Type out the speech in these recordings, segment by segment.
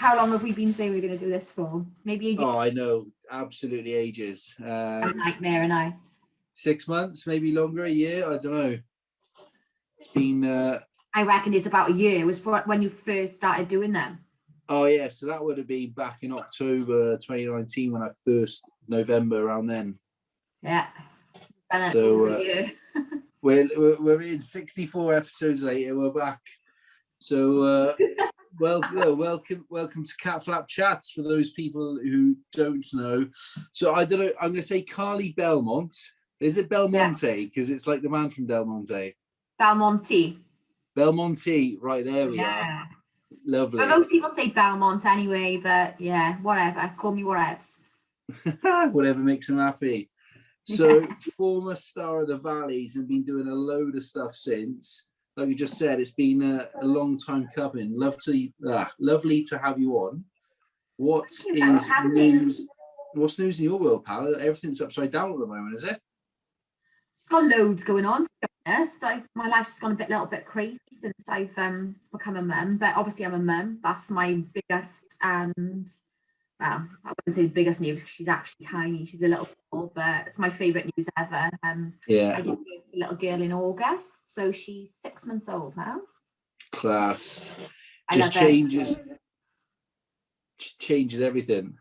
how long have we been saying we're going to do this for? Maybe ages. Oh, I know, absolutely ages. A nightmare, and I. 6 months, maybe longer, a year. I don't know. It's been. I reckon it's about a year. It was for when you first started doing them. Oh yeah, so that would have been back in October 2019 when I first November around then. Yeah. So we're in 64 episodes later. We're back. So welcome to Catflap Chats for those people who don't know. So I don't know. I'm going to say Carley Belmonte. Is it Belmonte? Because it's like the man from Del Monte. Belmonte. Belmonte. Right, there we are. Lovely. But most people say Belmonte anyway, but yeah, whatever. Call me whatevs. Whatever makes them happy. So, former star of the Valleys and been doing a load of stuff since. Like you just said, it's been a long time coming. Lovely to have you on. What's news in your world, pal? Everything's upside down at the moment, is it? Just got loads going on, to be honest. My life's just gone a little bit crazy since I've become a mum. But obviously I'm a mum. That's my biggest and, well, I wouldn't say the biggest news because she's actually tiny. She's a little girl, but it's my favourite news ever. I gave birth to a little girl in August, so she's 6 months old now. Class. I just love changes everything.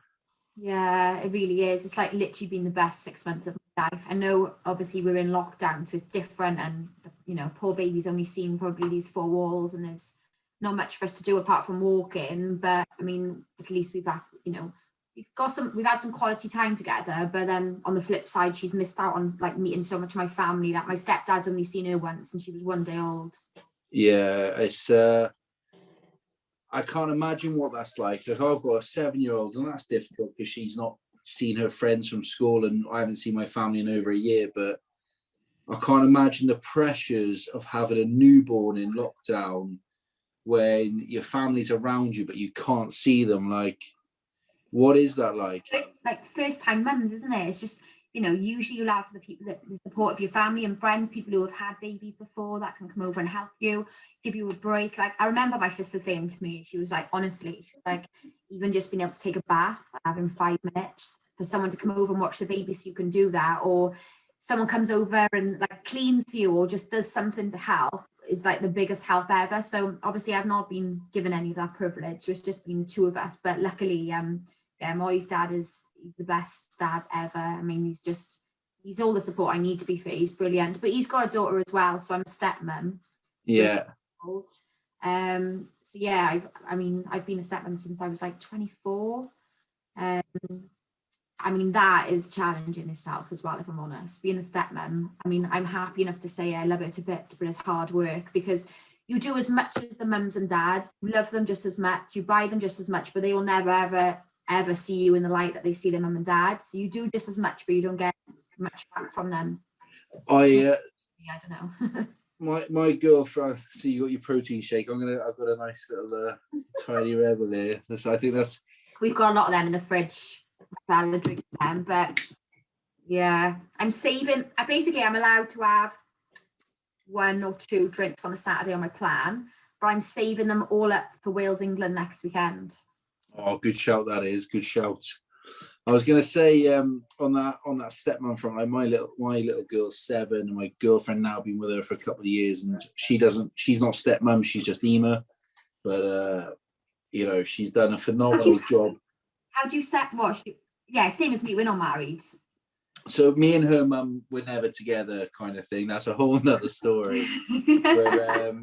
Yeah, it really is. It's like literally been the best 6 months of my life. I know obviously we're in lockdown, so it's different, and you know, poor baby's only seen probably these 4 walls, and there's not much for us to do apart from walking. But I mean, at least we've had, we've had some quality time together. But then on the flip side, she's missed out on like meeting so much of my family. That my stepdad's only seen her once, and she was 1 day old. Yeah, it's I can't imagine what that's like. I've got a 7-year-old, and that's difficult because she's not seen her friends from school, and I haven't seen my family in over a year. But I can't imagine the pressures of having a newborn in lockdown when your family's around you, but you can't see them. Like, what is that like? Like first-time mums, isn't it? It's just, usually you'll have the people that the support of your family and friends, people who have had babies before that can come over and help you, give you a break. Like, I remember my sister saying to me, she was like, honestly, she was like, even just being able to take a bath, having 5 minutes for someone to come over and watch the baby so you can do that, or someone comes over and like cleans for you or just does something to help, is like the biggest help ever. So obviously I've not been given any of that privilege. It's just been 2 of us, but luckily Molly's dad he's the best dad ever. I mean, he's all the support I need to be fair. He's brilliant, but he's got a daughter as well, so I'm a stepmom. Yeah. So yeah, I've been a stepmom since I was like 24. I mean, that is challenging itself as well, if I'm honest. Being a stepmom, I mean, I'm happy enough to say I love it a bit, but it's hard work because you do as much as the mums and dads. You love them just as much, you buy them just as much, but they will never ever see you in the light that they see their mum and dad. So you do just as much, but you don't get much back from them. I don't know. my girlfriend. So you got your protein shake. I've got a nice little tiny rebel here. I think that's. We've got a lot of them in the fridge. I'll drink them, but yeah, I'm saving. I'm allowed to have 1 or 2 drinks on a Saturday on my plan, but I'm saving them all up for Wales England next weekend. Oh, good shout! That is good shout. I was going to say on that stepmom front, like my little girl's 7, and my girlfriend now been with her for a couple of years, and she's not stepmom, she's just Ema, but she's done a phenomenal job. How do you watch? Yeah, same as me. We're not married. So me and her mum were never together, kind of thing. That's a whole nother story. But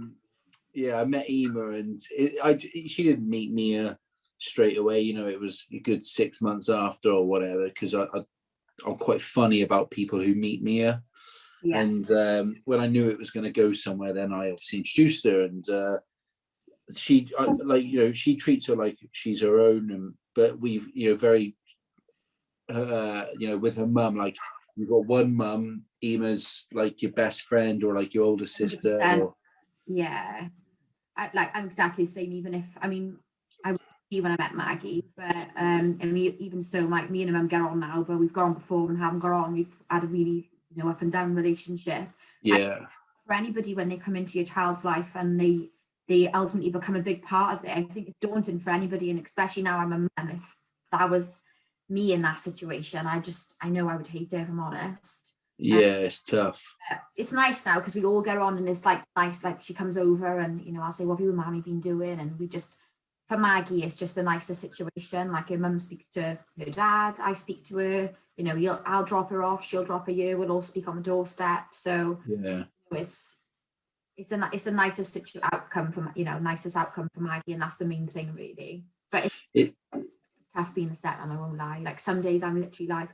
I met Ema, and she didn't meet Mia straight away. It was a good 6 months after or whatever, because I'm quite funny about people who meet Mia. Yeah. And when I knew it was going to go somewhere, then I obviously introduced her, and she treats her like she's her own, but we've very with her mum, like you've got one mum, Ema's like your best friend or like your older sister. Yeah, I'm exactly the same. Even if I was when I met Maggie, but even so, like me and her mum get on now, but we've gone before and haven't got on. We've had a really up and down relationship. Yeah. For anybody when they come into your child's life and they they ultimately become a big part of it. I think it's daunting for anybody, and especially now I'm a mum. If that was me in that situation, I know I would hate it, if I'm honest. Yeah, it's tough. It's nice now because we all get on, and it's like nice, like she comes over and, you know, I'll say, what have you and Mammy been doing? And we just, for Maggie, it's just a nicer situation. Like her mum speaks to her dad, I speak to her, you know, I'll drop her off, she'll drop her you, we'll all speak on the doorstep. So yeah, it's a nicest outcome from, you know, nicest outcome for Maggie, and that's the main thing really. But it's tough being a stepmom, I won't lie. Like some days I'm literally like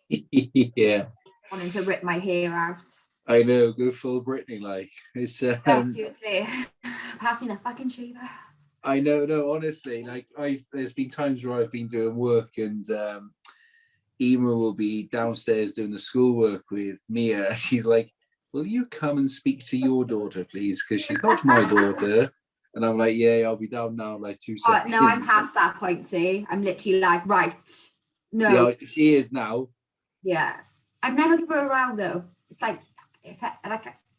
yeah, wanting to rip my hair out. I know, go full Britney, like it's seriously, pass me the fucking shaver. I know, no, honestly, like there's been times where I've been doing work and Ema will be downstairs doing the schoolwork with Mia. She's like, will you come and speak to your daughter, please? Because she's not my daughter. And I'm like, yeah, I'll be down now in like 2 seconds. No, I'm past that point, see. I'm literally like, right, no. Yeah, she is now. Yeah. I've never given her around though. It's like,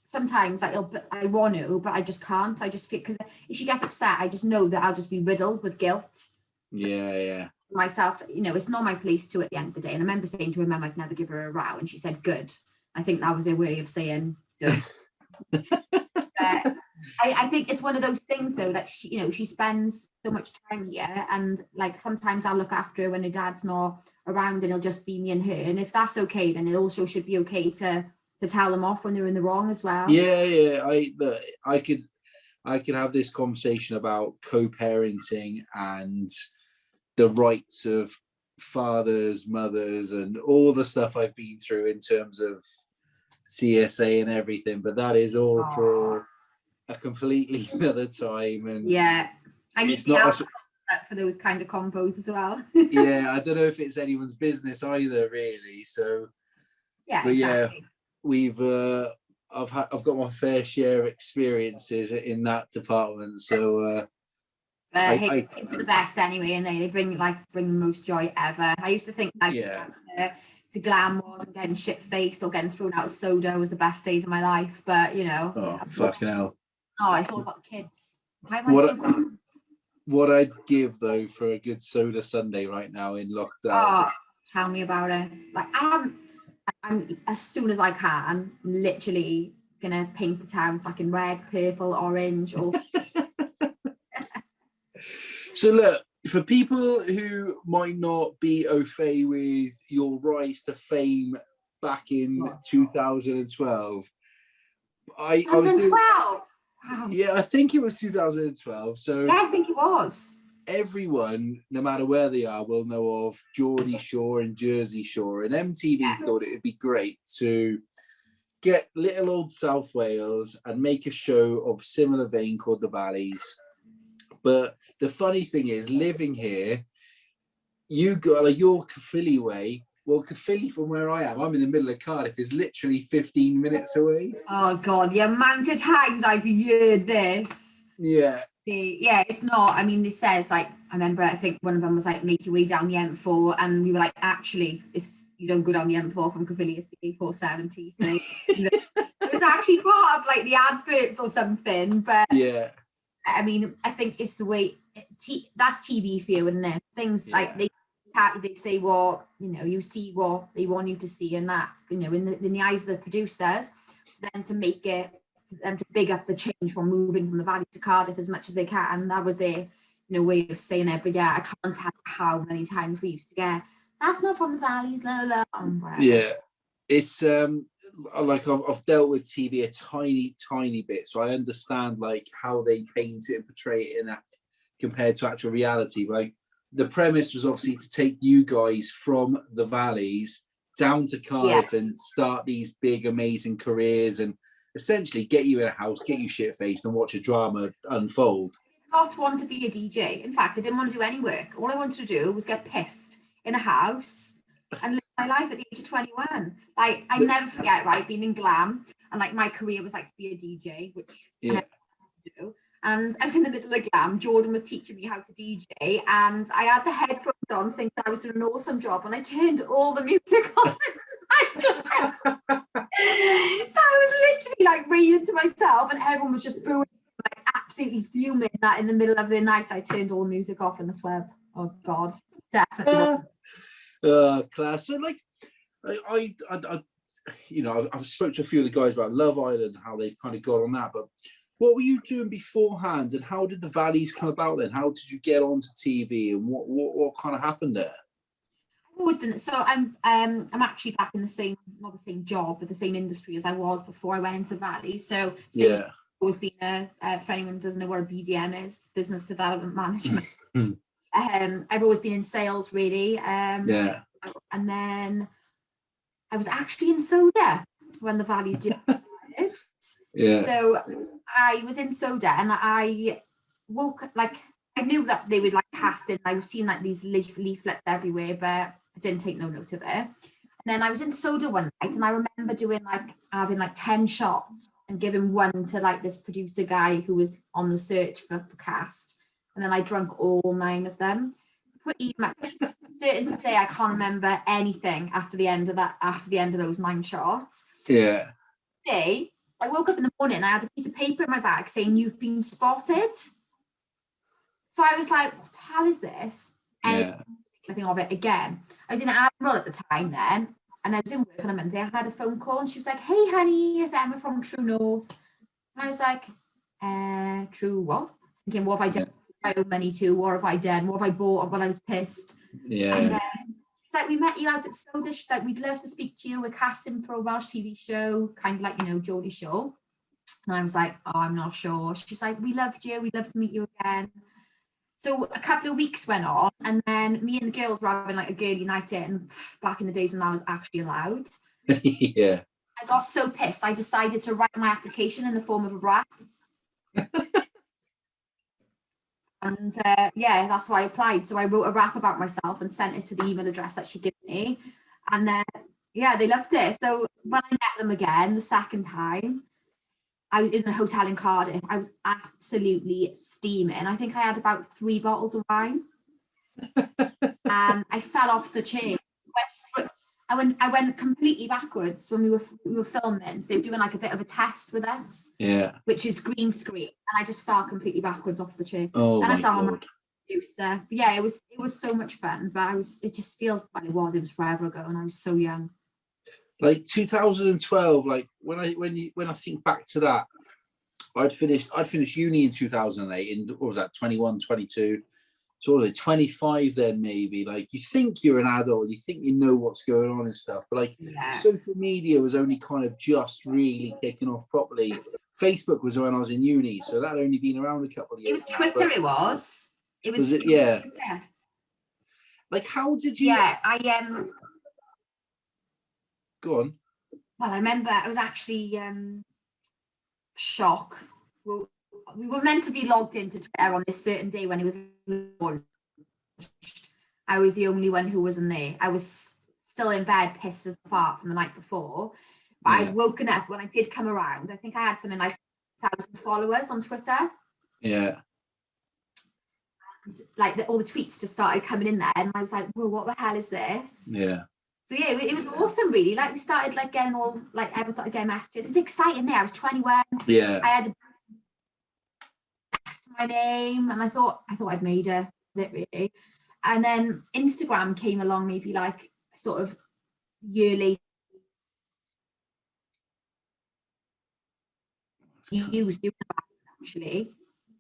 sometimes like I want to, but I just can't. I just feel, because if she gets upset, I just know that I'll just be riddled with guilt. Yeah. Myself, you know, it's not my place to at the end of the day. And I remember saying to her mum, I'd never give her a row, and she said, good. I think that was her way of saying good. But I think it's one of those things though, that she, you know, she spends so much time here, and like sometimes I'll look after her when her dad's not around, and it'll just be me and her. And if that's okay, then it also should be okay to tell them off when they're in the wrong as well. Yeah. I could have this conversation about co-parenting and the rights of fathers, mothers, and all the stuff I've been through in terms of CSA and everything, but that is all for a completely another time. And yeah, I need to not for those kind of combos as well. Yeah, I don't know if it's anyone's business either, really. So yeah, but exactly. Yeah, we've I've got my fair share of experiences in that department. So it's the best anyway, and they bring the most joy ever. I used to think like to glam was and getting shit faced or getting thrown out of soda was the best days of my life, but you know, fucking hell. It's all about kids. Why am I so good? What I'd give though for a good soda Sunday right now in lockdown. Tell me about it. Like I'm as soon as I can, literally gonna paint the town fucking red, purple, orange, or So look, for people who might not be au fait with your rise to fame back in 2012, I was doing, wow. Yeah, I think it was 2012. So yeah, I think it was. Everyone, no matter where they are, will know of Geordie Shore and Jersey Shore, and MTV thought it would be great to get little old South Wales and make a show of similar vein called The Valleys. But the funny thing is, living here, you go like your Caerphilly way. Well, Caerphilly from where I am, I'm in the middle of Cardiff, is literally 15 minutes away. Oh God, the amount of times I've heard this. Yeah. Yeah, it's not. I mean, it says like, I remember, I think one of them was like, make your way down the M4, and we were like, actually, you don't go down the M4 from Caerphilly, it's the A470. So it was actually part of like the adverts or something. But yeah, I mean, I think it's the way that's TV for you, isn't it? Things like they say what, you know, you see what they want you to see, and that, you know, in the eyes of the producers, then to make it, them to big up the change from moving from the valley to Cardiff as much as they can. And that was their, you know, way of saying it. But yeah, I can't tell how many times we used to get, that's not from the valleys, la. Yeah, it's like I've dealt with TV a tiny bit, so I understand like how they paint it and portray it in that compared to actual reality. Like the premise was obviously to take you guys from the valleys down to Cardiff and start these big amazing careers, and essentially get you in a house, get you shit-faced, and watch a drama unfold. I did not want to be a DJ. In fact, I didn't want to do any work. All I wanted to do was get pissed in a house and live my life at the age of 21. Like, I never forget, right, being in glam, and like my career was like to be a DJ, which I never wanted to do. And I was in the middle of glam. Jordan was teaching me how to DJ, and I had the headphones on, thinking I was doing an awesome job, and I turned all the music on. So I was literally like reading to myself, and everyone was just booing, like absolutely fuming that in the middle of the night I turned all the music off in the club. Oh God, definitely. Class. So like, I you know, I've spoke to a few of the guys about Love Island, how they've kind of got on that. But what were you doing beforehand, and how did the Valleys come about? Then, how did you get onto TV, and what kind of happened there? I've always done it. So I'm actually back in the same, not the same job, but the same industry as I was before I went into Valley. So Yeah. always been for anyone who doesn't know what a BDM is, business development management. I've always been in sales, really. Yeah. And then I was actually in Soda when the Valleys started. Yeah. So I was in Soda, and I woke like I knew that they would like cast it. I was seeing like these leaflets everywhere, but I didn't take no note of it. And then I was in Soda one night, and I remember doing like having like 10 shots and giving one to like this producer guy who was on the search for cast. And then I drank all 9 of them. Pretty much certain to say I can't remember anything after the end of those 9 shots. Yeah. Today, I woke up in the morning and I had a piece of paper in my bag saying you've been spotted. So I was like, what the hell is this? And Yeah. nothing of it again. I was in Admiral at the time then, and I was in work on a Monday. I had a phone call and she was like, hey honey, it's Emma from True North. And I was like, True what? Thinking, what have I done? I owe money to, what have I done? What have I bought? When I was pissed. Yeah. And it's like, we met you out at Soda. She's like, we'd love to speak to you. We're casting for a Welsh TV show, kind of like, you know, Geordie Show. And I was like, oh, I'm not sure. She was like, we loved you. We'd love to meet you again. So a couple of weeks went on, and then me and the girls were having like a girly night in back in the days when I was actually allowed. Yeah. I got so pissed, I decided to write my application in the form of a rap. And yeah, that's why I applied. So I wrote a rap about myself and sent it to the email address that she gave me. And then, yeah, they loved it. So when I met them again the second time, I was in a hotel in Cardiff. I was absolutely steaming. I think I had about 3 bottles of wine. And I fell off the chair. I went completely backwards when we were filming. So they were doing like a bit of a test with us. Yeah. Which is green screen. And I just fell completely backwards off the chair. Oh and my God. But yeah, it was so much fun. But it just feels like it was forever ago, and I was so young. Like 2012, like when I think back to that, I'd finished uni in 2008, in what was that, 21, 22. So what was it, 25 then maybe? Like you think you're an adult, you think you know what's going on and stuff, but like social media was only kind of just really kicking off properly. Facebook was when I was in uni, so that had only been around a couple of years. It was Twitter, it was. Was it? Yeah. Like how did you? Yeah, Go on. Well, I remember I was actually shocked. Well, we were meant to be logged into Twitter on this certain day when it was launched. I was the only one who wasn't there. I was still in bed, pissed as fart from the night before. But I'd woken up when I did come around. I think I had something like 1,000 followers on Twitter. Yeah. Like all the tweets just started coming in there, and I was like, "Whoa, what the hell is this?" Yeah. So yeah, it was awesome, really. Like we started like getting all like everyone started getting messages. It's exciting there. I was 21. Yeah. I had my name, and I thought I'd made it. Was it really? And then Instagram came along, maybe like sort of year later. Used actually,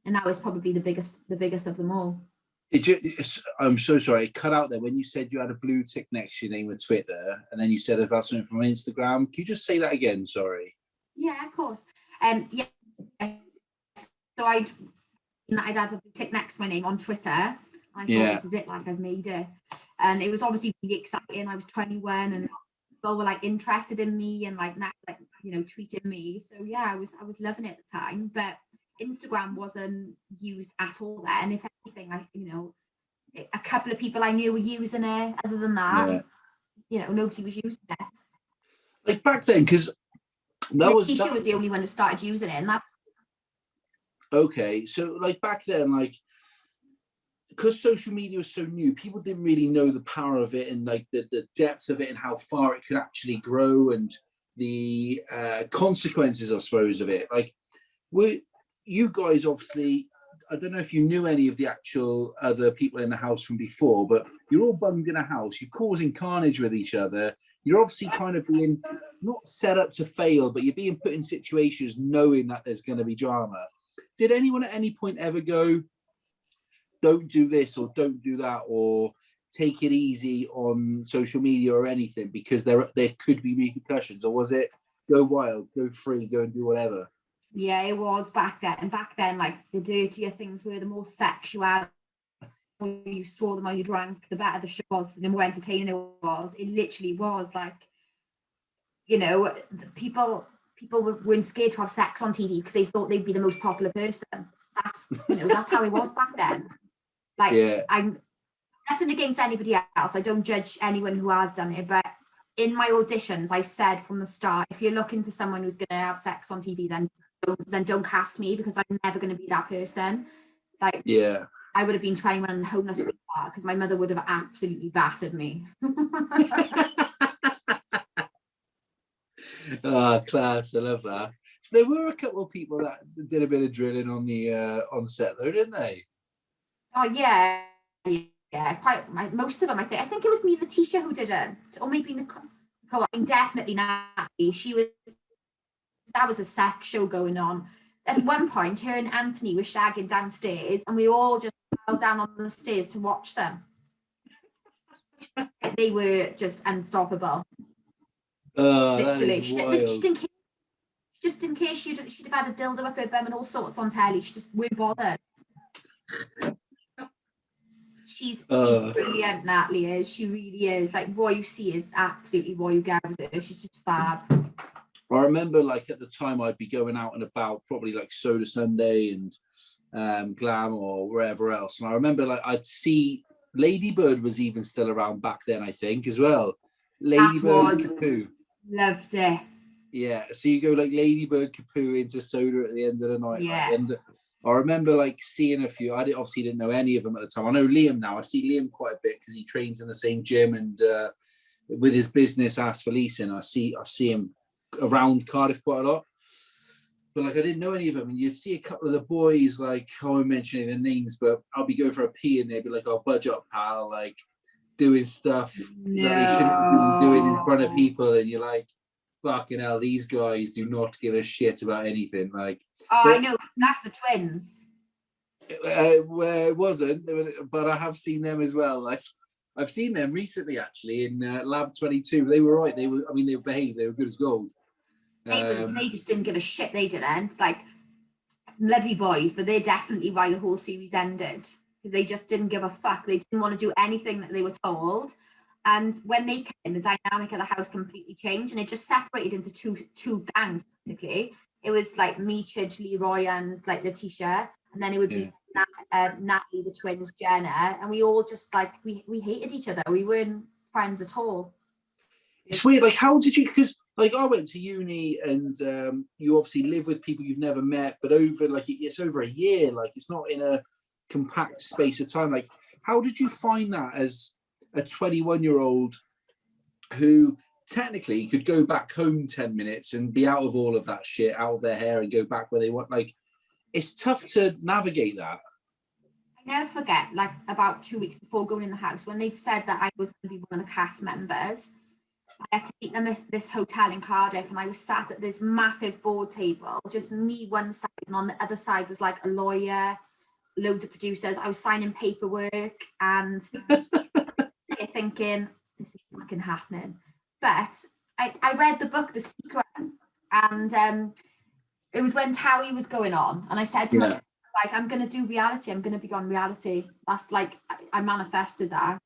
and that was probably the biggest of them all. I'm so sorry, it cut out there when you said you had a blue tick next to your name with Twitter, and then you said about something from Instagram. Can you just say that again? Sorry. Yeah, of course. Yeah. So I'd had a blue tick next to my name on Twitter. And I thought, this is it. Like I've made it, and it was obviously really exciting. I was 21, and people were like interested in me and like tweeting me. So yeah, I was loving it at the time, but Instagram wasn't used at all then. If anything, a couple of people I knew were using it. Other than that, nobody was using it. Like back then, because Tisha was the only one who started using it, and that. Okay, so like back then, like because social media was so new, people didn't really know the power of it and like the depth of it and how far it could actually grow and the consequences, I suppose, of it. Like, you guys obviously, I don't know if you knew any of the actual other people in the house from before, but you're all bummed in a house. You're causing carnage with each other. You're obviously kind of being not set up to fail, but you're being put in situations knowing that there's going to be drama. Did anyone at any point ever go, don't do this or don't do that, or take it easy on social media or anything because there could be repercussions? Or was it go wild, go free, go and do whatever? Yeah, it was back then. And back then, like, the dirtier things were, the more sexual you saw, the more you drank, the better the show was, the more entertaining it was. It literally was like, you know, people weren't scared to have sex on TV because they thought they'd be the most popular person. That's how it was back then. Like, yeah. I'm nothing against anybody else. I don't judge anyone who has done it, but in my auditions, I said from the start, if you're looking for someone who's going to have sex on TV, then don't cast me, because I'm never going to be that person. Like, yeah, I would have been 21 and homeless because my mother would have absolutely battered me. Class! I love that. So there were a couple of people that did a bit of drilling on the on set, though, didn't they? Oh yeah. Most of them, I think it was me, Letitia, who did it, or maybe Nicole. Definitely Natalie. That was a sex show going on. At one point, her and Anthony were shagging downstairs, and we all just fell down on the stairs to watch them. They were just unstoppable. Literally, just in case she'd have had a dildo up her bum and all sorts on telly. She just weren't bothered. She's brilliant, Natalie is. She really is. Like, what you see is absolutely what you get with her. She's just fab. I remember, like, at the time I'd be going out and about, probably like Soda Sunday and Glam or wherever else. And I remember, like, I'd see Ladybird was even still around back then, I think, as well. Ladybird and Kapoo. Loved it. Yeah, so you go like Ladybird, Kapoo into Soda at the end of the night. Yeah. Like, and I remember like seeing a few. I obviously didn't know any of them at the time. I know Liam now. I see Liam quite a bit because he trains in the same gym, and with his business Ask for Leasing, I see him around Cardiff quite a lot. But like, I didn't know any of them, and you'd see a couple of the boys, like, I won't mention their names, but I'll be going for a pee and they'd be like, "Oh, budge up, pal," like doing stuff that they shouldn't be doing in front of people, and you're like, fucking hell, these guys do not give a shit about anything. Like, I know, that's the twins. Well, it wasn't, but I have seen them as well. Like, I've seen them recently, actually, in Lab 22. They were right. They were behaved. They were good as gold. They just didn't give a shit. They didn't. It's like, lovely boys, but they're definitely why the whole series ended, because they just didn't give a fuck. They didn't want to do anything that they were told. And when they came in, the dynamic of the house completely changed, and it just separated into two gangs, basically. It was like me, Chidge, Leroy, and like Letitia, and then it would be Natalie, the twins, Jenna, and we all just like, we hated each other. We weren't friends at all. It's weird. Like, how did you, because like I went to uni, and you obviously live with people you've never met, but over like, it's over a year, like it's not in a compact space of time. Like, how did you find that as a 21-year-old who technically could go back home 10 minutes and be out of all of that shit, out of their hair, and go back where they want? Like, it's tough to navigate that. I never forget, like, about 2 weeks before going in the house, when they'd said that I was going to be one of the cast members, I had to meet them at this hotel in Cardiff, and I was sat at this massive board table, just me one side, and on the other side was like a lawyer, loads of producers. I was signing paperwork, and thinking, this is fucking happening. But I read the book The Secret, and it was when Towie was going on, and I said to myself, like, I'm going to do reality. I'm going to be on reality. That's like, I manifested that.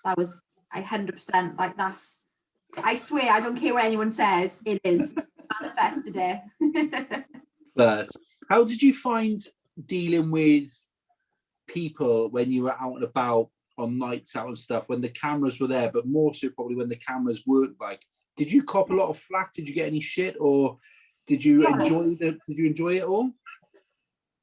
That was, I 100%, like, that's, I swear, I don't care what anyone says, it is. Manifested it. First, how did you find dealing with people when you were out and about on nights out and stuff, when the cameras were there, but more so probably when the cameras weren't? Like, did you cop a lot of flack? Did you get any shit, or did you enjoy it all?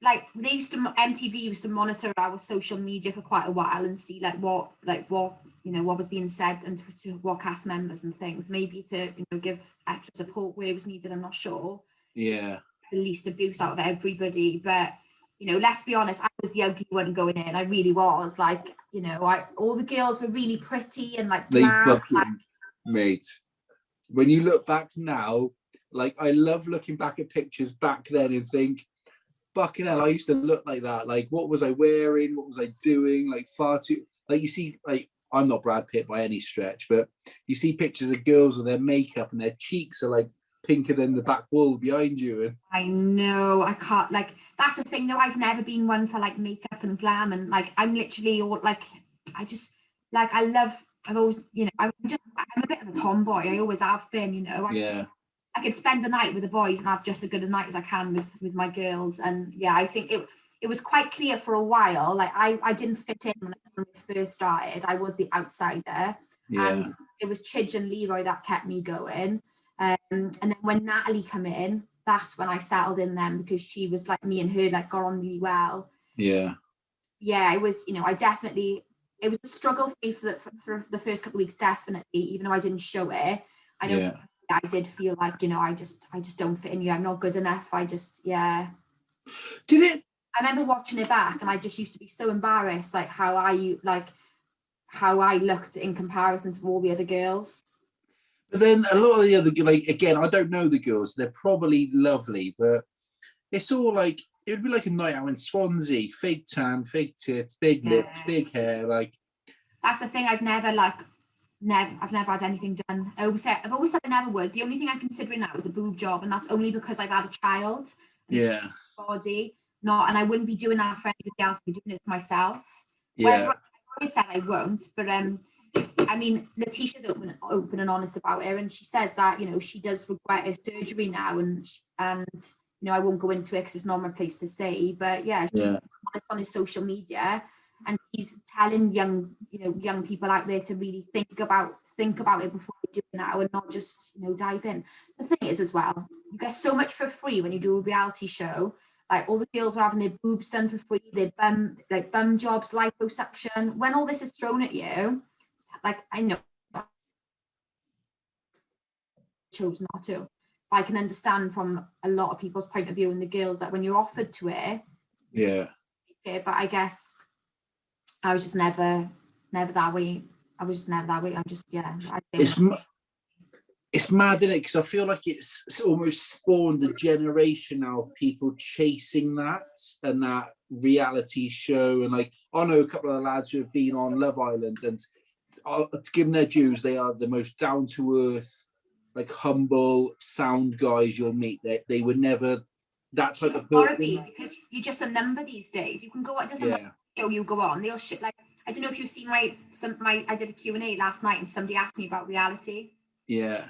Like, MTV used to monitor our social media for quite a while and see what was being said, and to what cast members and things, maybe to give extra support where it was needed. I'm not sure. Yeah. the least abuse out of everybody. But you know, let's be honest, I was the ugly one going in. I really was. Like, you know, all the girls were really pretty and like They glam, fucking, like, mate. When you look back now, like I love looking back at pictures back then and think, fucking hell, I used to look like that. Like, what was I wearing? What was I doing? Like, far too. Like, you see, like, I'm not Brad Pitt by any stretch, but you see pictures of girls with their makeup and their cheeks are like pinker than the back wall behind you. And I know, I can't, like, that's the thing though, I've never been one for like makeup and glam, and like I'm literally all like, I just like, I've always, you know, I'm a bit of a tomboy. I always have been, you know. yeah, I could spend the night with the boys and have just as good a night as I can with my girls. And yeah, I think it was quite clear for a while. Like I didn't fit in when I first started. I was the outsider, and it was Chidge and Leroy that kept me going. And then when Natalie come in, that's when I settled in then, because she was like, me and her like got on really well. yeah. Yeah, it was, you know, it was a struggle for me for the first couple of weeks, definitely, even though I didn't show it. I know I did feel like, you know, I just don't fit in you. I'm not good enough. Yeah. Did it? I remember watching it back, and I just used to be so embarrassed, like how I looked in comparison to all the other girls. But then a lot of the other, like, again, I don't know the girls. They're probably lovely, but it's all like, it would be like a night out in Swansea, fake tan, fake tits, big lips, big hair. Like, that's the thing. I've never had anything done. I've always said I never would. The only thing I'm considering now is a boob job, and that's only because I've had a child. And body, not, and I wouldn't be doing that for anybody else. I'd be doing it for myself. yeah. Well, I always said I won't, but I mean, Letitia's open and honest about her, and she says that, you know, she does regret her surgery now, and you know, I won't go into it because it's not my place to say, but yeah, she's honest on his social media, and he's telling young people out there to really think about it before they do it now, and not just, you know, dive in. The thing is, as well, you get so much for free when you do a reality show. Like, all the girls are having their boobs done for free, their bum jobs, liposuction. When all this is thrown at you, like, I know I chose not to. I can understand from a lot of people's point of view, and the girls, that when you're offered to it, but I guess I was just never that way. I was just never that way. I'm just, It's mad, isn't it? Because I feel like it's almost spawned a generation now of people chasing that and that reality show. And like, I know a couple of the lads who have been on Love Island, and to give them their dues, they are the most down to earth, like humble, sound guys you'll meet. They were never that type of person. Because you're just a number these days. You can go, it doesn't matter show you go on. They'll shit, like, I don't know if you've seen I did a Q&A last night, and somebody asked me about reality. Yeah.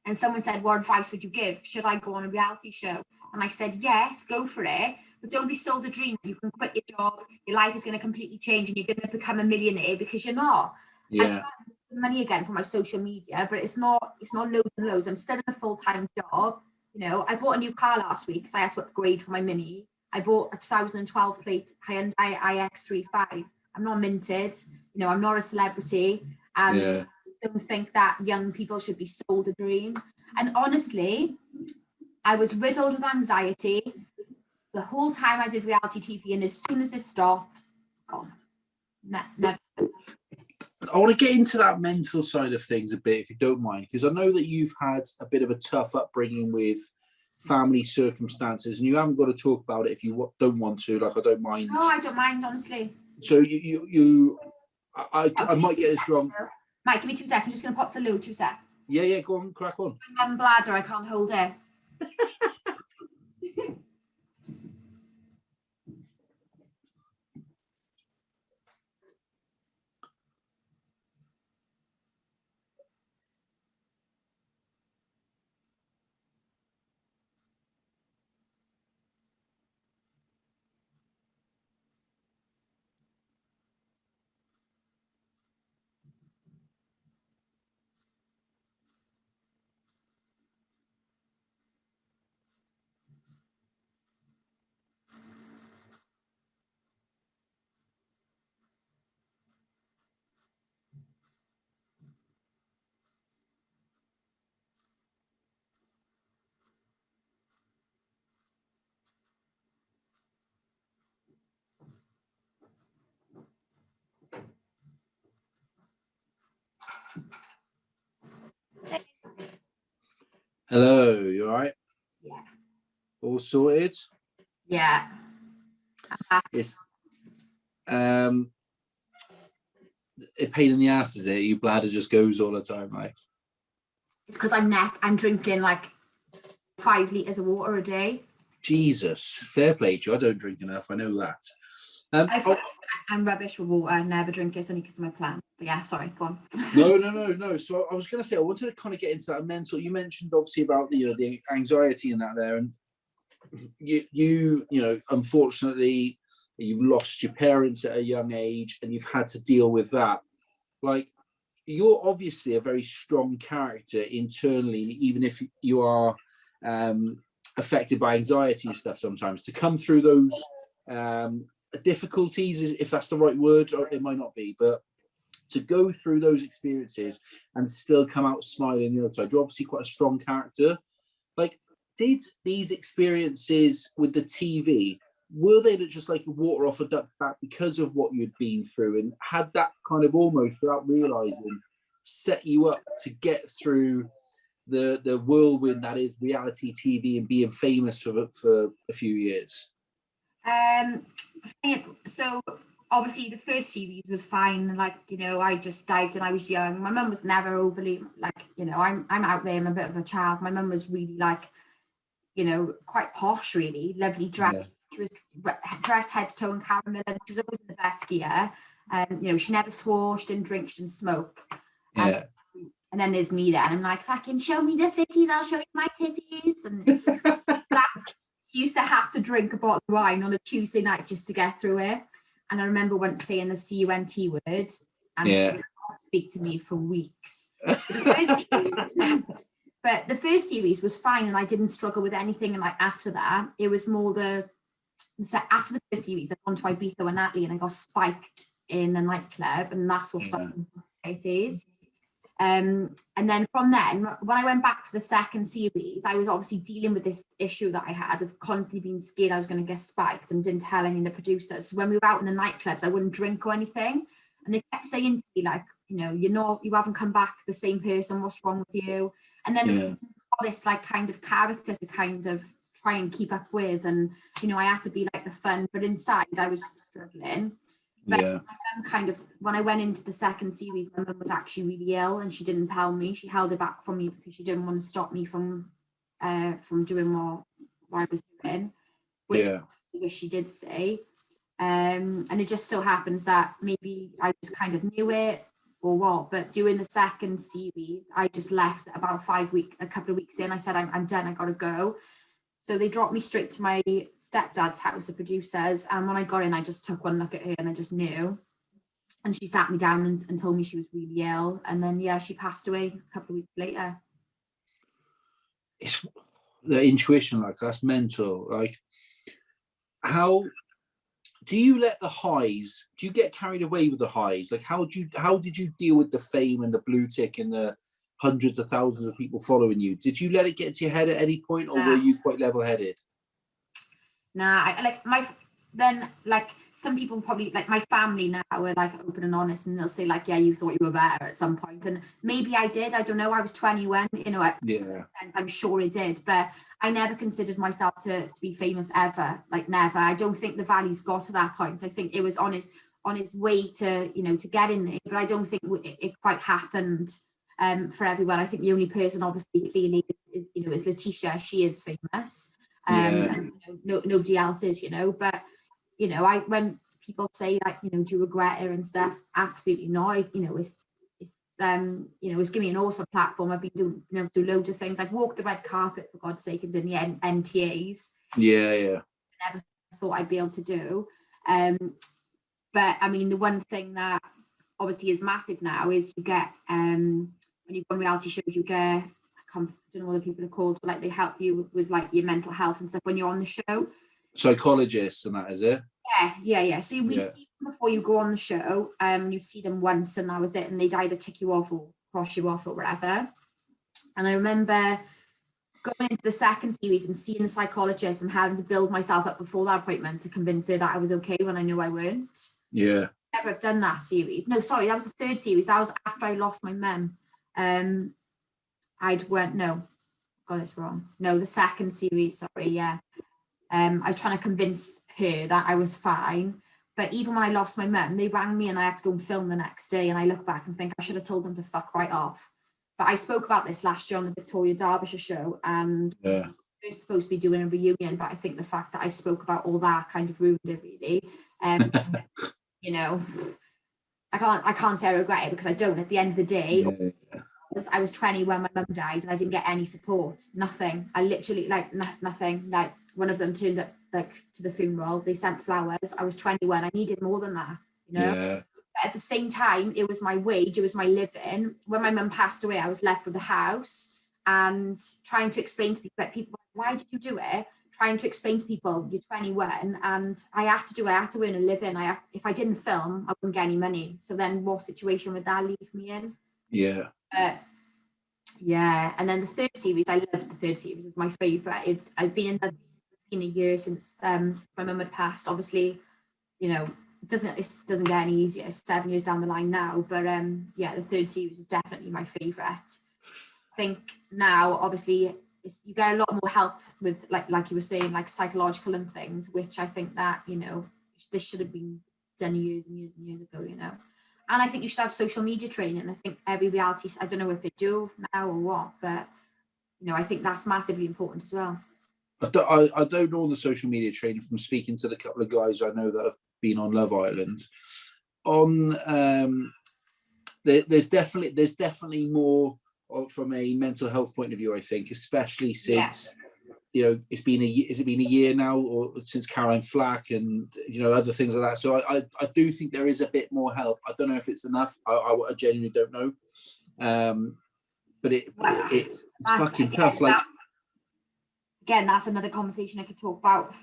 And someone said, what advice would you give? Should I go on a reality show? And I said, yes, go for it. But don't be sold a dream. You can quit your job. Your life is going to completely change, and you're going to become a millionaire, because you're not. Yeah. I get money again from my social media, but it's not loads and loads. I'm still in a full-time job. You know, I bought a new car last week because I had to upgrade for my Mini. I bought a 2012 plate Hyundai Ep65. I'm not minted. You know, I'm not a celebrity. And don't think that young people should be sold a dream. And honestly, I was riddled with anxiety the whole time I did reality TV, and as soon as it stopped, gone. Never. I want to get into that mental side of things a bit, if you don't mind, because I know that you've had a bit of a tough upbringing with family circumstances, and you haven't got to talk about it if you don't want to. Like, I don't mind. No, I don't mind, honestly. So I might get this wrong. Mike, give me 2 seconds. I'm just going to pop the loo. 2 seconds. Yeah, go on, crack on. My mum bladder, I can't hold it. Hello, you all right? Yeah. All sorted? Yeah. It's a pain in the ass, is it? Your bladder just goes all the time, like. It's because I'm drinking like 5 litres of water a day. Jesus, fair play to you. I don't drink enough. I know that. I'm rubbish with water. I never drink it. It's only because of my plan. But yeah, sorry, go on. No. So I was going to say, I wanted to kind of get into that mental. You mentioned obviously about the anxiety and that there, and you know, unfortunately, you've lost your parents at a young age, and you've had to deal with that. Like, you're obviously a very strong character internally, even if you are affected by anxiety and stuff sometimes. To come through those difficulties, if that's the right word, or it might not be, but to go through those experiences and still come out smiling the other side. You're obviously quite a strong character. Like, did these experiences with the TV, were they just like water off a duck's back because of what you'd been through, and had that kind of almost, without realizing, set you up to get through the whirlwind that is reality TV and being famous for a few years? So obviously the first series was fine. Like, you know, I just dived and I was young. My mum was never overly like, you know, I'm out there. I'm a bit of a child. My mum was really like, you know, quite posh, really lovely dress. Yeah. She was dressed head to toe in caramel, and she was always in the best gear. You know, she never swore, she didn't drink, she didn't smoke. Yeah. And then there's me there, and I'm like, fucking show me the fitties, I'll show you my titties. And she used to have to drink a bottle of wine on a Tuesday night just to get through it. And I remember once saying the CUNT word, and she didn't speak to me for weeks. But the first series was fine, and I didn't struggle with anything. And like after that, it was more after the first series, I went to Ibiza with Natalie, and I got spiked in a nightclub, and that's what started it is. And then from then, when I went back for the second series, I was obviously dealing with this issue that I had of constantly being scared I was going to get spiked, and didn't tell any of the producers. So when we were out in the nightclubs, I wouldn't drink or anything, and they kept saying to me like, you know, you haven't come back the same person. What's wrong with you? And then this like kind of character to kind of try and keep up with, and you know, I had to be like the fun, but inside I was struggling. But kind of when I went into the second series, my mum was actually really ill, and she didn't tell me. She held it back from me because she didn't want to stop me from doing what I was doing, which I wish she did say. And it just so happens that maybe I just kind of knew it or what, but during the second series, I just left about a couple of weeks in. I said, I'm done, I gotta go. So they dropped me straight to my stepdad's house, the producers, and when I got in, I just took one look at her and I just knew. And she sat me down and told me she was really ill, and then she passed away a couple of weeks later. It's the intuition, like, that's mental. Like, how do you let the highs, do you get carried away with the highs? Like, how did you deal with the fame and the blue tick and the hundreds of thousands of people following you? Did you let it get to your head at any point, or were you quite level-headed? Nah, some people probably, like my family now, are like open and honest, and they'll say like, yeah, you thought you were better at some point, and maybe I did. I don't know. I was 21, you know. I'm sure I did, but I never considered myself to be famous ever. Like, never. I don't think the Valley's got to that point. I think it was on its way to, you know, to get in there, but I don't think it quite happened for everyone. I think the only person obviously clearly is Letitia. She is famous. And, you know, nobody else is, you know, but you know, when people say like, you know, do you regret it and stuff, absolutely not. You know, it's given me an awesome platform. I've been able to do loads of things. I've walked the red carpet, for God's sake, and done the NTAs. I never thought I'd be able to do. But I mean, the one thing that obviously is massive now is you get when you go on reality shows, you get, I don't know what the people are called, but like they help you with like your mental health and stuff when you're on the show. Psychologists and that, is it? Yeah. So we see them before you go on the show. You see them once, and that was it. And they'd either tick you off or cross you off or whatever. And I remember going into the second series and seeing the psychologist and having to build myself up before that appointment to convince her that I was okay when I knew I weren't. Yeah. never have done that series. No, sorry, that was the third series. That was after I lost my mum. Got this wrong. No, the second series, sorry, yeah. I was trying to convince her that I was fine. But even when I lost my mum, they rang me and I had to go and film the next day. And I look back and think I should have told them to fuck right off. But I spoke about this last year on the Victoria Derbyshire show, and Yeah. we're supposed to be doing a reunion, but I think the fact that I spoke about all that kind of ruined it, really. You know, I can't say I regret it, because I don't. At the end of the day, I was 20 when my mum died, and I didn't get any support, nothing. I literally, like, nothing. Like, one of them turned up, like, to the funeral, they sent flowers. I was 21, I needed more than that, you know. Yeah. But at the same time, it was my wage, it was my living. When my mum passed away, I was left with a house, and trying to explain to people, like, people, why did you do it? Trying to explain to people, you're 21, and I had to do it. I had to earn a living. If I didn't film, I wouldn't get any money. So then what situation would that leave me in? Yeah. Yeah, and then the third series, I loved the third series. It's my favourite. I've been in a year since my mum had passed. Obviously, you know, it doesn't get any easier. It's 7 years down the line now, but yeah, the third series is definitely my favourite. I think now, obviously, you get a lot more help with, like you were saying, like psychological and things, which I think that, you know, this should have been done years and years and years ago, you know. And I think you should have social media training. I think every reality, I don't know if they do now or what, but, you know, I think that's massively important as well. I don't know on the social media training, from speaking to the couple of guys I know that have been on Love Island. There's definitely more from a mental health point of view, I think, especially since you know, has it been a year now, or since Caroline Flack and, you know, other things like that. So I do think there is a bit more help. I don't know if it's enough. I genuinely don't know. But it's fucking tough. Like, again, that's another conversation I could talk about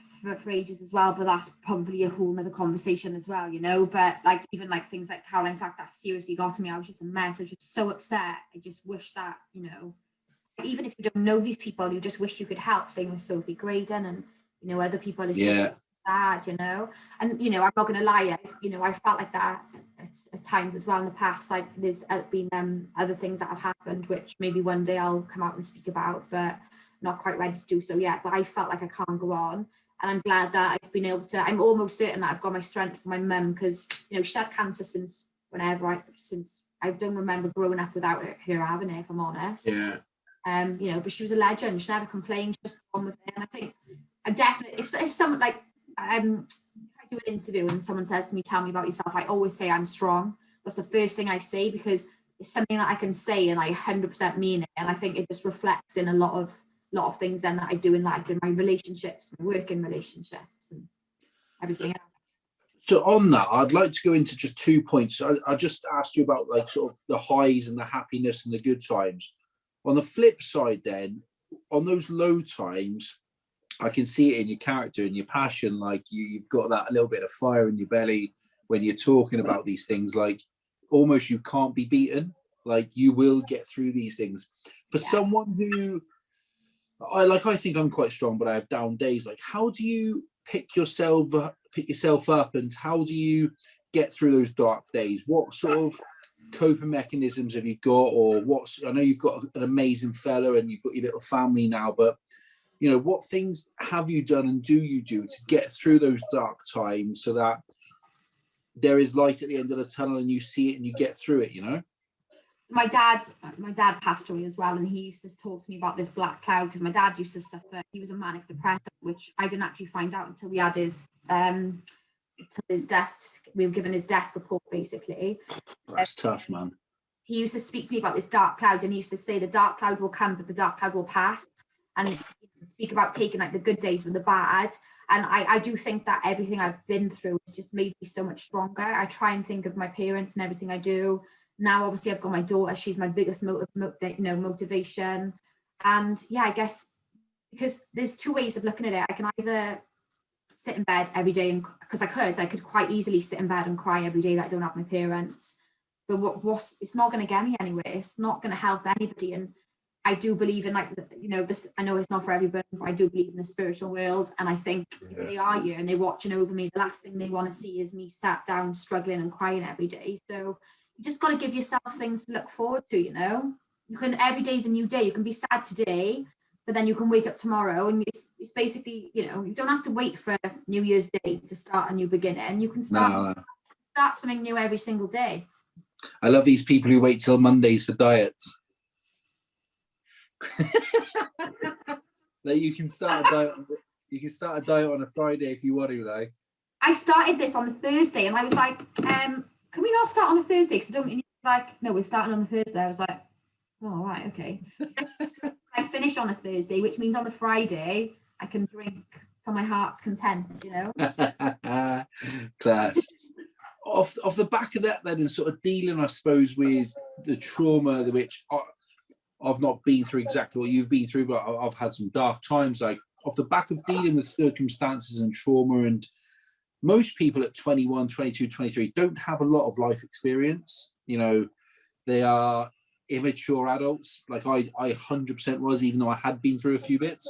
for ages as well, but that's probably a whole nother conversation as well, you know. But like, even like things like Caroline Flack, that seriously got to me. I was just a mess. I was just so upset. I just wish that, you know, even if you don't know these people, you just wish you could help. Same with Sophie Graydon and, you know, other people. It's just sad, you know. And, you know, I'm not going to lie, you know, I felt like that at times as well in the past. Like, there's been other things that have happened, which maybe one day I'll come out and speak about, but not quite ready to do so yet. But I felt like I can't go on. And I'm glad that I've been able to, I'm almost certain that I've got my strength from my mum, because, you know, she had cancer since I don't remember growing up without her having it, if I'm honest. Yeah. You know, but she was a legend. She never complained. She just got on with it. And I think I'm definitely, if someone like, if I do an interview and someone says to me, tell me about yourself, I always say I'm strong. That's the first thing I say, because it's something that I can say and I 100% mean it. And I think it just reflects in a lot of things then that I do in life, in my relationships, my working relationships, and everything else. So on that, I'd like to go into just 2 points. I just asked you about, like, sort of the highs and the happiness and the good times. On the flip side then, on those low times, I can see it in your character and your passion. Like, you've got that little bit of fire in your belly when you're talking about these things. Like, almost you can't be beaten. Like, you will get through these things. For someone who, I think I'm quite strong, but I have down days. Like, how do you pick yourself up, and how do you get through those dark days? What sort of coping mechanisms have you got, or I know you've got an amazing fella and you've got your little family now, but, you know, what things have you done and do you do to get through those dark times so that there is light at the end of the tunnel and you see it and you get through it, you know? My dad passed away as well, and he used to talk to me about this black cloud, because my dad used to suffer. He was a manic depressive, which I didn't actually find out until we had his death. We were given his death report, basically. That's tough, man. He used to speak to me about this dark cloud, and he used to say the dark cloud will come, but the dark cloud will pass. And speak about taking, like, the good days with the bad. And I do think that everything I've been through has just made me so much stronger. I try and think of my parents and everything I do. Now, obviously, I've got my daughter. She's my biggest motivation. And yeah, I guess because there's two ways of looking at it. I can either sit in bed every day, and because I could quite easily sit in bed and cry every day that I don't have my parents. But it's not going to get me anywhere. It's not going to help anybody. And I do believe in, like, you know, this, I know it's not for everybody, but I do believe in the spiritual world. And I think if they are here and they're watching over me, the last thing they want to see is me sat down struggling and crying every day. So you just got to give yourself things to look forward to, you know. You can, every day's a new day. You can be sad today, but then you can wake up tomorrow, and it's basically, you know, you don't have to wait for New Year's Day to start a new beginning. You can start something new every single day. I love these people who wait till Mondays for diets. Like, you can start a diet. You can start a diet on a Friday if you want to. Like, I started this on a Thursday, and I was like, can we not start on a Thursday? Because I don't really, like, no, we're starting on a Thursday. I was like, oh, right, okay. I finish on a Thursday, which means on a Friday I can drink to my heart's content, you know. Class. Off the back of that, then, and sort of dealing, I suppose, with the trauma, which I've not been through exactly what you've been through, but I've had some dark times. Like, off the back of dealing with circumstances and trauma, and most people at 21, 22, 23 don't have a lot of life experience. You know, they are immature adults. Like I 100% was, even though I had been through a few bits.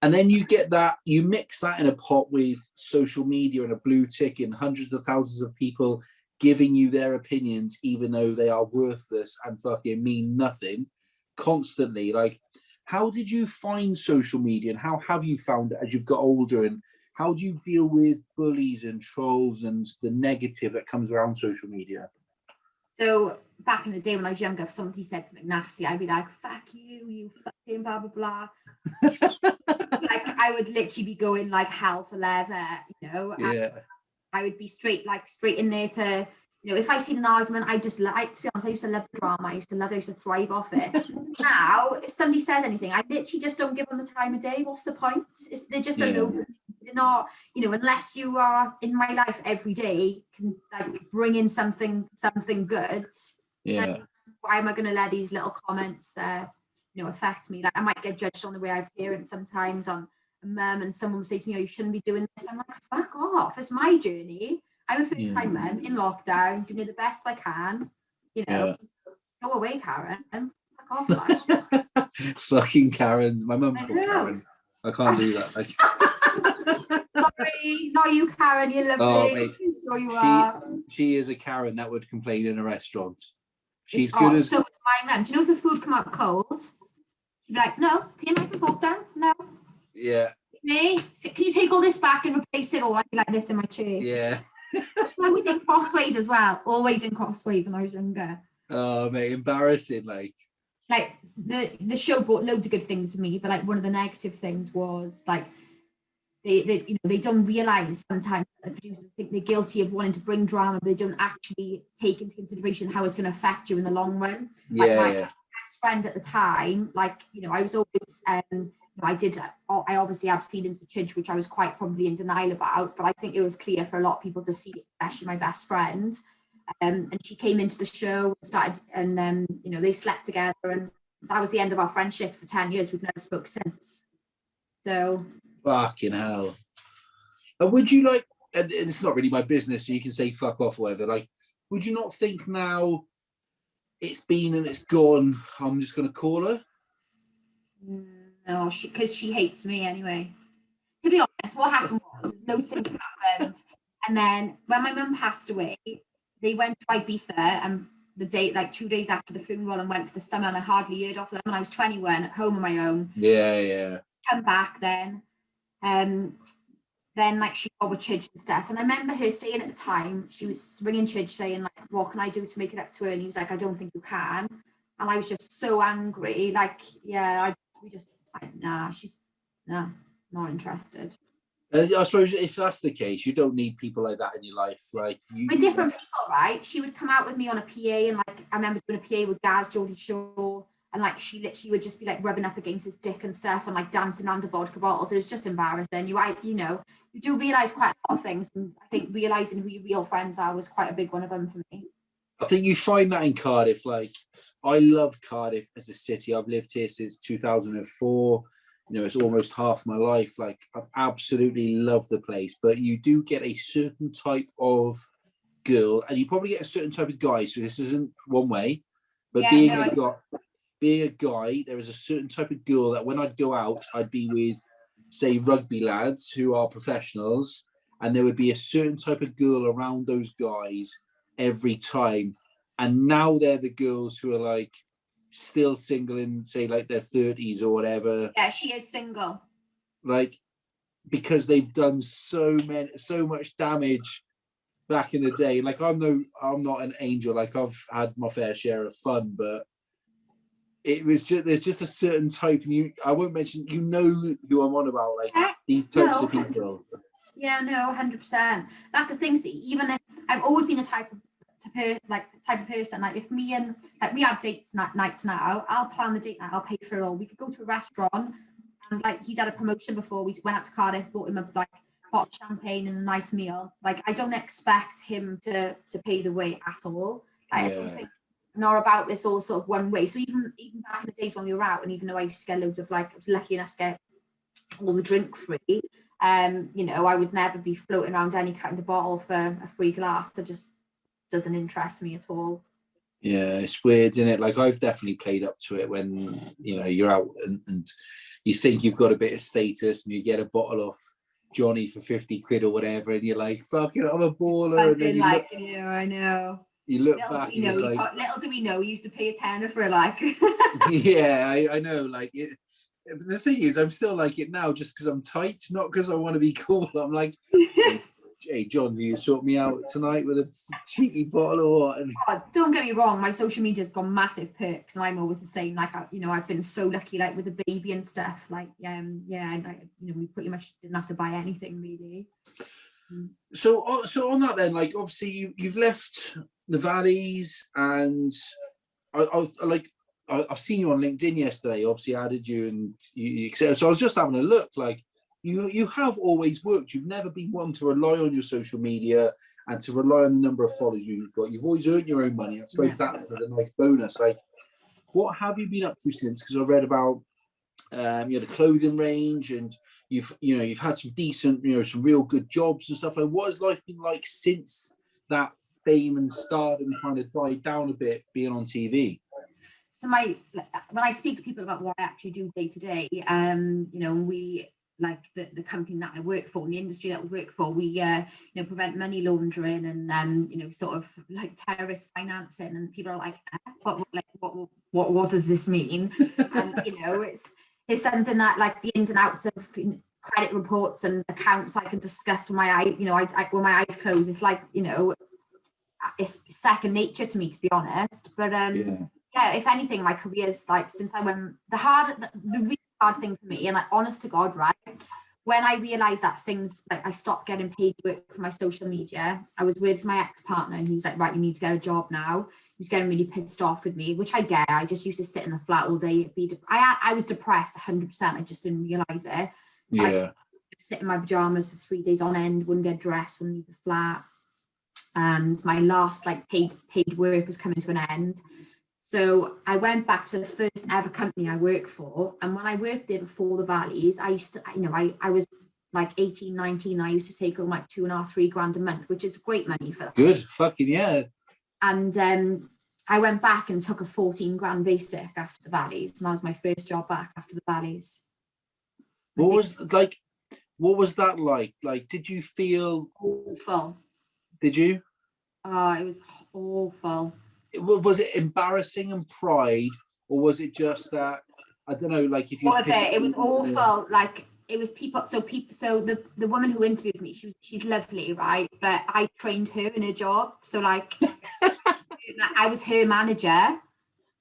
And then you get that, you mix that in a pot with social media and a blue tick and hundreds of thousands of people giving you their opinions, even though they are worthless and fucking mean nothing constantly. Like, how did you find social media, and how have you found it as you've got older? And how do you deal with bullies and trolls and the negative that comes around social media? So back in the day when I was younger, if somebody said something nasty, I'd be like, fuck you, you fucking blah, blah, blah. Like, I would literally be going like hell for leather, you know. Yeah. I would be straight in there to, you know, if I seen an argument, I just like, to be honest, I used to love the drama. I used to thrive off it. Now, if somebody says anything, I literally just don't give them the time of day. What's the point? They're just a load. They're not, you know, unless you are in my life every day, can like bring in something good. Yeah. Why am I going to let these little comments, you know, affect me? Like, I might get judged on the way I parent sometimes, on a mum, and someone will say to me, "Oh, you shouldn't be doing this." I'm like, fuck off! It's my journey. I'm a first-time mum in lockdown, doing the best I can. You know, go away, Karen. Fuck off, like. Fucking Karens. My mum's called Karen. I can't do that. Like. Sorry, not you, Karen. You're lovely. Oh, mate. Sure you are. She is a Karen that would complain in a restaurant. She's good as. So is my mum. Do you know if the food come out cold? She'd be like, "No, can you knife and fork down? No." Yeah. Me? So, can you take all this back and replace it? Or I'd be like this in my chair. Yeah. Always in crossways as well. Always in crossways when I was younger. Oh, mate, embarrassing. Like the show brought loads of good things to me, but like one of the negative things was like they you know, they don't realize sometimes that the producers think they're guilty of wanting to bring drama, but they don't actually take into consideration how it's going to affect you in the long run. Like my best friend at the time, like, you know, I was always you know, I obviously had feelings for Chidge, which I was quite probably in denial about, but I think it was clear for a lot of people to see, especially my best friend. And she came into the show, and you know, they slept together, and that was the end of our friendship for 10 years. We've never spoke since. So fucking hell. And would you like, and it's not really my business, so you can say fuck off or whatever, like, would you not think now it's been and it's gone, I'm just going to call her? No, because she hates me anyway. To be honest, what happened was, loads of things happened, and then when my mum passed away, they went to Ibiza, and the day, like 2 days after the funeral, and went for the summer, and I hardly heard of them, and I was 21 at home on my own. Yeah. Come back then like she got with Chidge and stuff, and I remember her saying at the time, she was ringing Chidge saying like, what can I do to make it up to her? And he was like, I don't think you can. And I was just so angry, like, she's not interested. I suppose if that's the case, you don't need people like that in your life. Like, we're different people, right? She would come out with me on a PA, and like I remember doing a PA with Gaz, Geordie Shaw, and like she literally would just be like rubbing up against his dick and stuff, and like dancing under vodka bottles. It was just embarrassing. You do realise quite a lot of things, and I think realising who your real friends are was quite a big one of them for me. I think you find that in Cardiff. Like, I love Cardiff as a city. I've lived here since 2004. You know, it's almost half my life. Like, I've absolutely loved the place. But you do get a certain type of girl, and you probably get a certain type of guy. So this isn't one way, but being a guy, there was a certain type of girl that when I'd go out, I'd be with, say, rugby lads who are professionals, and there would be a certain type of girl around those guys every time. And now they're the girls who are like still single in, say, like their 30s or whatever. Yeah, she is single. Like, because they've done so much damage back in the day. Like, I'm not an angel. Like, I've had my fair share of fun, but there's just a certain type, and I won't mention, who I'm on about, like these types of people. Yeah, no, 100%. That's the thing. See, even if I've always been the type of person, like if me and like we have dates nights now, I'll plan the date night, I'll pay for it all. We could go to a restaurant, and like he's had a promotion before. We went out to Cardiff, bought him a like hot champagne and a nice meal. Like I don't expect him to pay the way at all. Like, I don't think nor about this all sort of one way. So even back in the days when we were out, and even though I used to get loads of like, I was lucky enough to get all the drink free, you know, I would never be floating around any kind of bottle for a free glass. That just doesn't interest me at all. Yeah, it's weird, isn't it? Like I've definitely played up to it when, you know, you're out and you think you've got a bit of status and you get a bottle off Johnny for 50 quid or whatever, and you're like, fuck it, I'm a baller. And then like, I know. You look back, you know, little do we know, we used to pay a tenner for a like. Yeah, I know. Like the thing is, I'm still like it now, just because I'm tight, not because I want to be cool. I'm like, hey, John, will you sort me out tonight with a cheeky bottle or what? And don't get me wrong, my social media's got massive perks, and I'm always the same. Like, I've been so lucky, like with the baby and stuff. Like, and we pretty much didn't have to buy anything really. So on that then, like obviously you've left the Valleys, and I've seen you on LinkedIn yesterday. Obviously, I added you, and you etc. So I was just having a look. Like you have always worked. You've never been one to rely on your social media and to rely on the number of followers you've got. You've always earned your own money. I suppose that was a nice bonus. Like, what have you been up to since? Because I read about the clothing range, and you've had some decent, some real good jobs and stuff. Like, what has life been like since that fame and stardom kind of died down a bit, being on TV? So when I speak to people about what I actually do day to day, we, like the company that I work for, in the industry that we work for, we prevent money laundering and sort of like terrorist financing, and people are like, what does this mean? And it's something that, like, the ins and outs of credit reports and accounts I can discuss with my eyes, when my eyes close. It's like, it's second nature to me, to be honest. But if anything, my career's like, since I went, the really hard thing for me, and like, honest to God, right, when I realized that things, like, I stopped getting paid work for my social media, I was with my ex-partner, and he was like, right, you need to get a job now. He was getting really pissed off with me, which I get. I just used to sit in the flat all day. I was depressed 100%. I just didn't realize it. Yeah. I sit in my pajamas for 3 days on end, wouldn't get dressed, wouldn't leave the flat. And my last paid work was coming to an end. So I went back to the first ever company I worked for. And when I worked there before the Valleys, I used to, I was like 18, 19. I used to take home like 2.5, 3 grand a month, which is great money for that. Good, fucking yeah. And I went back and took a 14 grand basic after the Valleys. And that was my first job back after the Valleys. What was that like? Like, did you feel awful? Did you? Oh, it was awful. Was it embarrassing and pride, or was it just that, I don't know, like, if you... It was awful. Like, it was people. So the woman who interviewed me, she's lovely, right? But I trained her in her job. So like, I was her manager,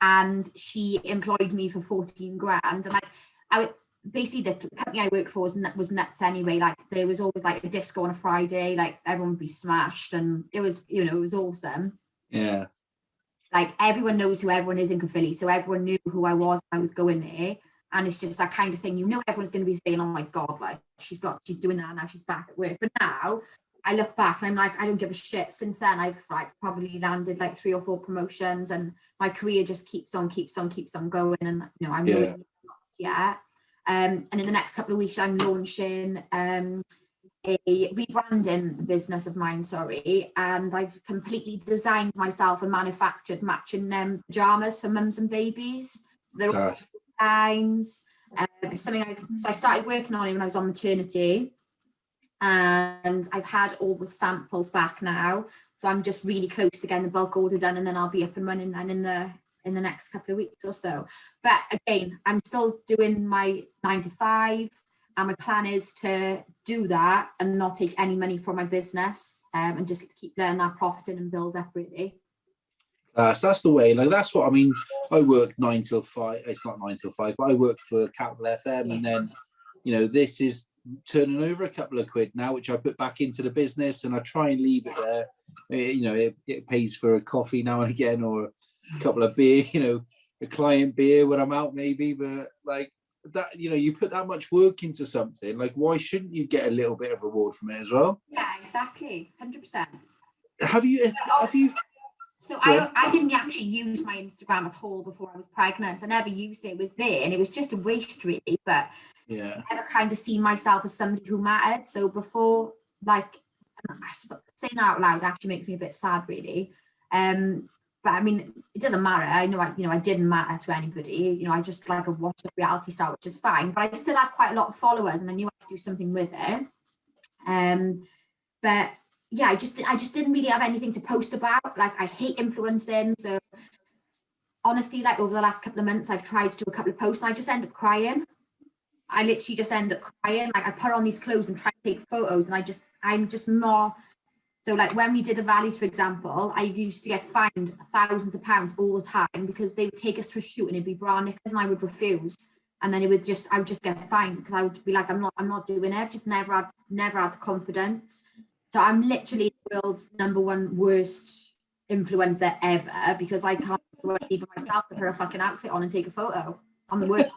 and she employed me for 14 grand. And like, basically the company I work for was nuts anyway. Like, there was always like a disco on a Friday, like everyone would be smashed, and it was, it was awesome. Yeah. Like, everyone knows who everyone is in Caerphilly, so everyone knew who I was going there. And it's just that kind of thing, everyone's going to be saying, oh my God, like, she's doing that now, she's back at work. But now I look back and I'm like, I don't give a shit. Since then, I've like probably landed like 3 or 4 promotions, and my career just keeps on going. And I'm not yet. And in the next couple of weeks, I'm launching a rebranding business of mine, and I've completely designed myself and manufactured matching pajamas for mums and babies. They're all signs. It's something so I started working on it when I was on maternity, and I've had all the samples back now. So I'm just really close to getting the bulk order done, and then I'll be up and running and in the next couple of weeks or so. But again, I'm still doing my 9 to 5, and my plan is to do that and not take any money from my business, and just keep letting that profit in and build up really. That's the way. Like that's what I mean. I work 9 till 5. It's not 9 till 5, but I work for Catflap FM, and then this is turning over a couple of quid now, which I put back into the business, and I try and leave it there. It pays for a coffee now and again, or a couple of beer, a client beer when I'm out maybe, but like that, you put that much work into something, like why shouldn't you get a little bit of reward from it as well? Yeah, exactly. 100%. Have you So I didn't actually use my Instagram at all before I was pregnant. I never used it. It was there and it was just a waste really, but yeah, I never kind of seen myself as somebody who mattered. So before, like, saying that out loud actually makes me a bit sad really. But I mean, it doesn't matter. I know I didn't matter to anybody. I just like watched a reality star, which is fine. But I still had quite a lot of followers, and I knew I could do something with it. But yeah, I just didn't really have anything to post about. Like, I hate influencing. So honestly, like over the last couple of months, I've tried to do a couple of posts, and I just end up crying. I literally just end up crying. Like, I put on these clothes and try to take photos, and I'm just not. So like when we did the valleys, for example, I used to get fined thousands of pounds all the time because they would take us to a shoot and it'd be bra knickers, and I would refuse. And then I would just get fined because I would be like, I'm not doing it. I've just never had the confidence. So I'm literally the world's #1 worst influencer ever, because I can't even myself to put a fucking outfit on and take a photo on the work.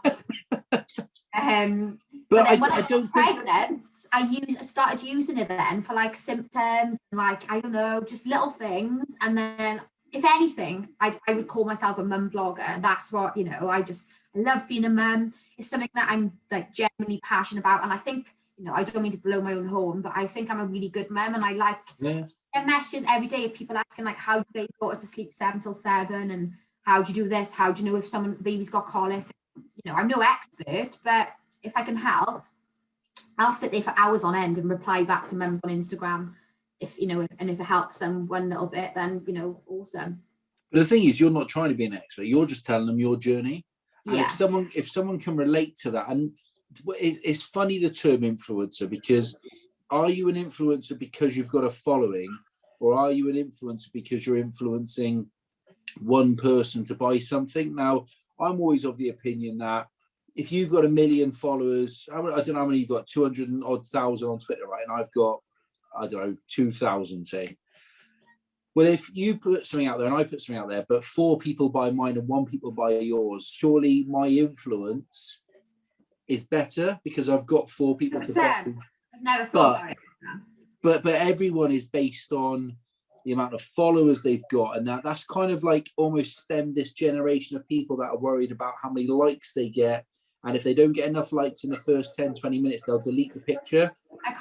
But then when I got pregnant, I started using it then for like symptoms, like, I don't know, just little things. And then if anything, I would call myself a mum blogger. And that's what, I love being a mum. It's something that I'm like genuinely passionate about. And I think, I don't mean to blow my own horn, but I think I'm a really good mum. And I like messages every day of people asking like, how do they go to sleep 7 till 7? And how do you do this? How do you know if baby's got colic? I'm no expert, but if I can help, I'll sit there for hours on end and reply back to mums on Instagram. If it helps them one little bit, then awesome. But the thing is, you're not trying to be an expert. You're just telling them your journey. And yeah. if someone can relate to that, and it's funny the term influencer, because are you an influencer because you've got a following, or are you an influencer because you're influencing one person to buy something? Now, I'm always of the opinion that if you've got 1 million followers, I don't know how many you've got, 200 and odd thousand on Twitter, right? And I've got, 2,000, say. Well, if you put something out there and I put something out there, but 4 people buy mine and 1 people buy yours, surely my influence is better because I've got 4 people to buy. I've never thought about it. But everyone is based on the amount of followers they've got, and that's kind of like almost stemmed this generation of people that are worried about how many likes they get, and if they don't get enough likes in the first 10-20 minutes, they'll delete the picture,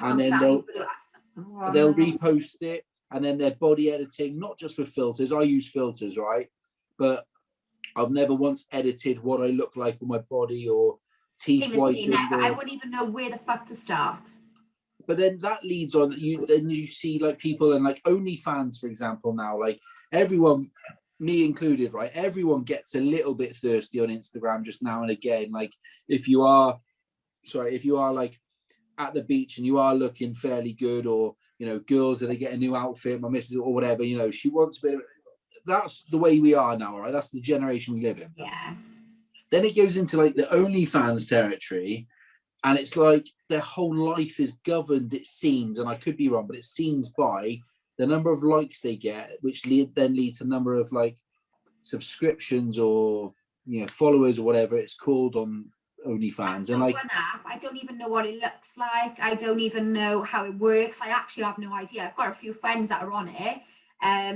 and then they'll repost it, and then their body editing, not just with filters. I use filters, right? But I've never once edited what I look like on my body or teeth whitened. I wouldn't even know where the fuck to start. But then that leads on, you see like people and like OnlyFans, for example, now, like everyone, me included, right? Everyone gets a little bit thirsty on Instagram just now and again. Like if you are like at the beach and you are looking fairly good, or, girls that they get a new outfit, my missus or whatever, she wants a bit of, that's the way we are now, right? That's the generation we live in. Yeah. Then it goes into like the OnlyFans territory. And it's like their whole life is governed, it seems, and I could be wrong, but it seems by the number of likes they get, which then leads to the number of like subscriptions or followers or whatever it's called on OnlyFans. And like one app, I don't even know what it looks like. I don't even know how it works. I actually have no idea. I've got a few friends that are on it,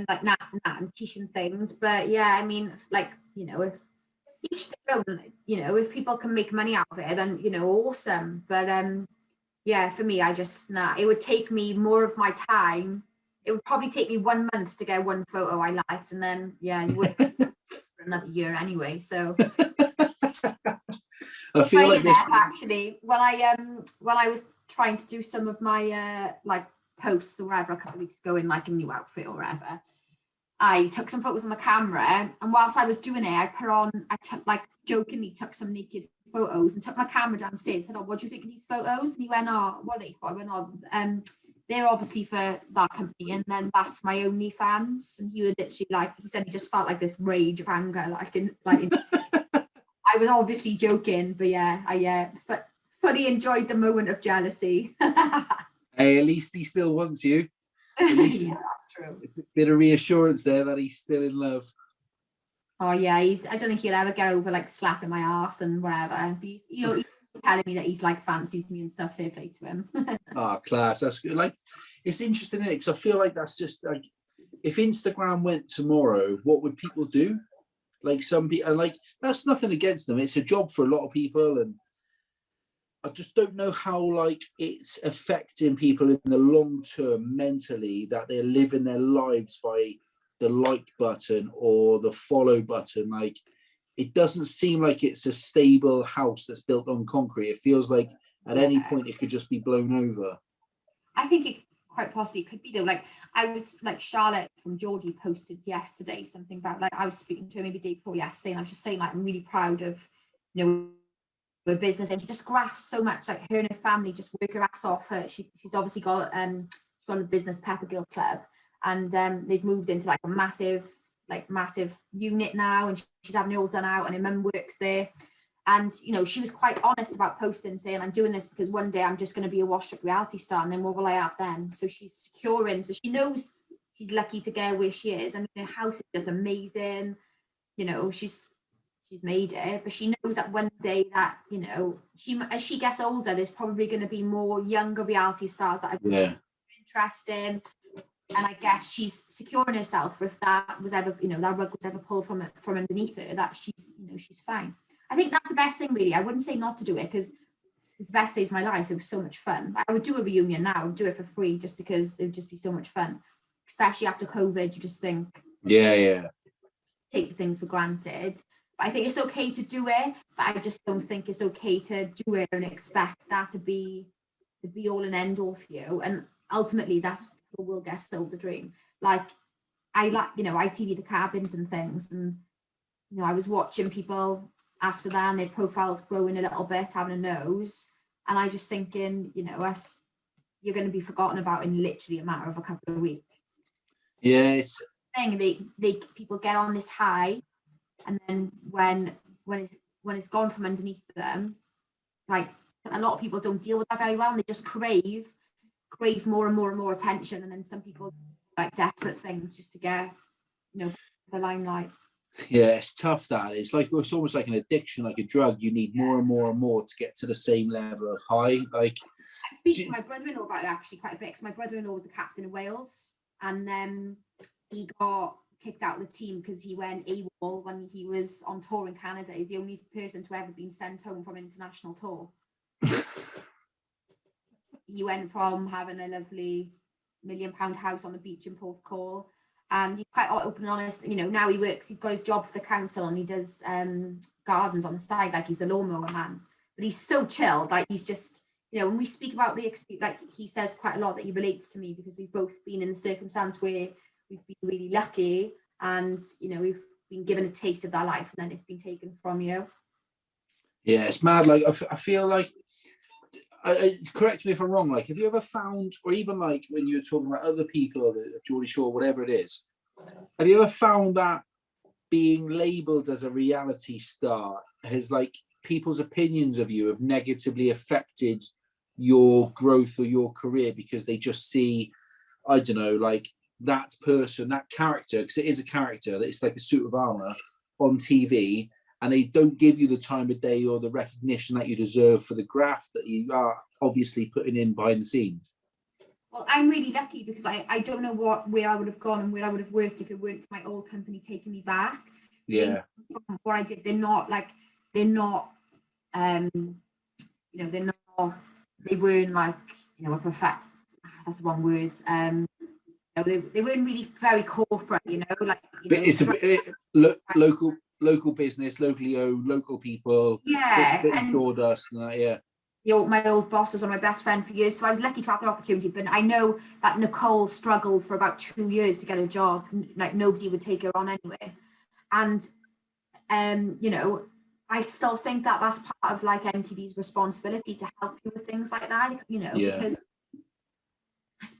like Nat and Tish and things. But yeah, I mean, like if each their own, if people can make money out of it, then awesome. But yeah, for me, it would take me more of my time. It would probably take me 1 month to get 1 photo I liked, and then you would for another year anyway. So I feel like this. Actually, when I was trying to do some of my like posts or whatever a couple of weeks ago in like a new outfit or whatever, I took some photos on the camera, and whilst I was doing it, I took like jokingly took some naked photos and took my camera downstairs and said, "Oh, what do you think of these photos?" And he went, "Oh, what are they for?" I went, "Oh, they're obviously for that company, and then that's my OnlyFans." And he was literally like, he said he just felt like this rage of anger, I was obviously joking, but yeah, I fully enjoyed the moment of jealousy. Hey, at least he still wants you. Yeah, that's true. A bit of reassurance there that he's still in love. Oh yeah, I don't think he'll ever get over like slapping my ass and whatever. He's telling me that he's like fancies me and stuff. Fair play to him. Oh, class. That's good. Like, it's interesting, isn't it? Because I feel like that's just like, if Instagram went tomorrow, what would people do? Like some people, and like that's nothing against them. It's a job for a lot of people, and I just don't know how like it's affecting people in the long term mentally, that they're living their lives by the like button or the follow button. Like, it doesn't seem like it's a stable house that's built on concrete. It feels like at any point it could just be blown over. I think it quite possibly could be though. Like I was like Charlotte from Geordie posted yesterday something about like I was speaking to her maybe day before yesterday, and I was just saying like I'm really proud of her business, and she just grafts so much. Like her and her family just work her ass off. She's obviously got the business Pepper Girls Club, and they've moved into like a massive unit now, and she's having it all done out, and her mum works there. And she was quite honest about posting, saying I'm doing this because one day I'm just going to be a washed up reality star, and then what will I have then? So she's securing, so she knows she's lucky to get where she is. I mean, her house is just amazing. She's made it, but she knows that one day that as she gets older, there's probably going to be more younger reality stars that are interesting. And I guess she's securing herself, if that was ever, that rug was ever pulled from underneath her, that she's fine. I think that's the best thing, really. I wouldn't say not to do it, because the best days of my life, it was so much fun. I would do a reunion now, I would do it for free, just because it would just be so much fun. Especially after COVID, you just think, take things for granted. But I think it's okay to do it, but I just don't think it's okay to do it and expect that to be the be all and end all for you. And ultimately, that's people will get sold the dream. Like I ITV the cabins and things, and I was watching people after that, and their profiles growing a little bit, having a nose, and I just thinking, you're going to be forgotten about in literally a matter of a couple of weeks. Yes. They people get on this high, and then when it's gone from underneath them, like a lot of people don't deal with that very well, and they just crave more and more and more attention, and then some people like desperate things just to get the limelight. Yeah, it's tough. That it's almost like an addiction, like a drug. You need more and more and more to get to the same level of high. Like, I speak to my brother-in-law about it actually quite a bit, because my brother-in-law was the captain of Wales, and he got kicked out of the team because he went AWOL when he was on tour in Canada. He's the only person to ever been sent home from international tour. He went from having a lovely £1 million house on the beach in Porthcawl, and he's quite open and honest. Now he's got his job for the council, and he does gardens on the side, like he's the lawnmower man. But he's so chilled, like he's just, when we speak about the experience, like he says quite a lot that he relates to me, because we've both been in the circumstance where we've been really lucky, and we've been given a taste of that life, and then it's been taken from you. Yeah, it's mad. Like I feel like, correct me if I'm wrong, like have you ever found, or even like when you're talking about other people, Geordie Shore, whatever it is, have you ever found that being labelled as a reality star has, like, people's opinions of you have negatively affected your growth or your career, because they just see, I don't know, like that person, that character, because it is a character, that it's like a suit of armor on TV, and they don't give you the time of day or the recognition that you deserve for the graft that you are obviously putting in behind the scenes? Well, I'm really lucky, because I don't know where I would have gone and where I would have worked if it weren't for my old company taking me back. Yeah. What I did, they weren't like, they weren't a perfect, that's the wrong word. They weren't really very corporate, like, it's a bit local business, locally owned, local people. Yeah, bit of and sawdust and that, yeah. my old boss was one of my best friends for years, so I was lucky to have the opportunity. But I know that Nicole struggled for about 2 years to get a job. Like nobody would take her on anyway. And you know, I still think that that's part of like MTV's responsibility to help you with things like that. You know, Yeah. because.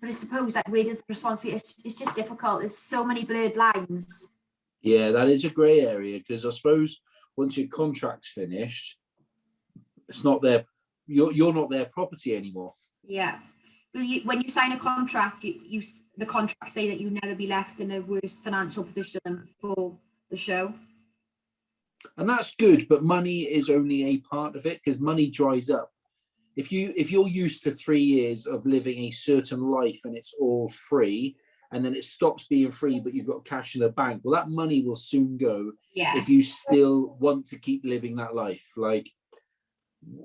But I suppose like where does the responsibility? It's just difficult. There's so many blurred lines. Yeah, that is a grey area, because I suppose once your contract's finished, it's not their, you're not their property anymore. Yeah. When you sign a contract, the contract say that you never be left in a worse financial position than before the show. And that's good, but money is only a part of it, because money dries up. If you're used to 3 years of living a certain life and it's all free, and then it stops being free, but you've got cash in the bank, well, that money will soon go. Yeah. If you still want to keep living that life. Like,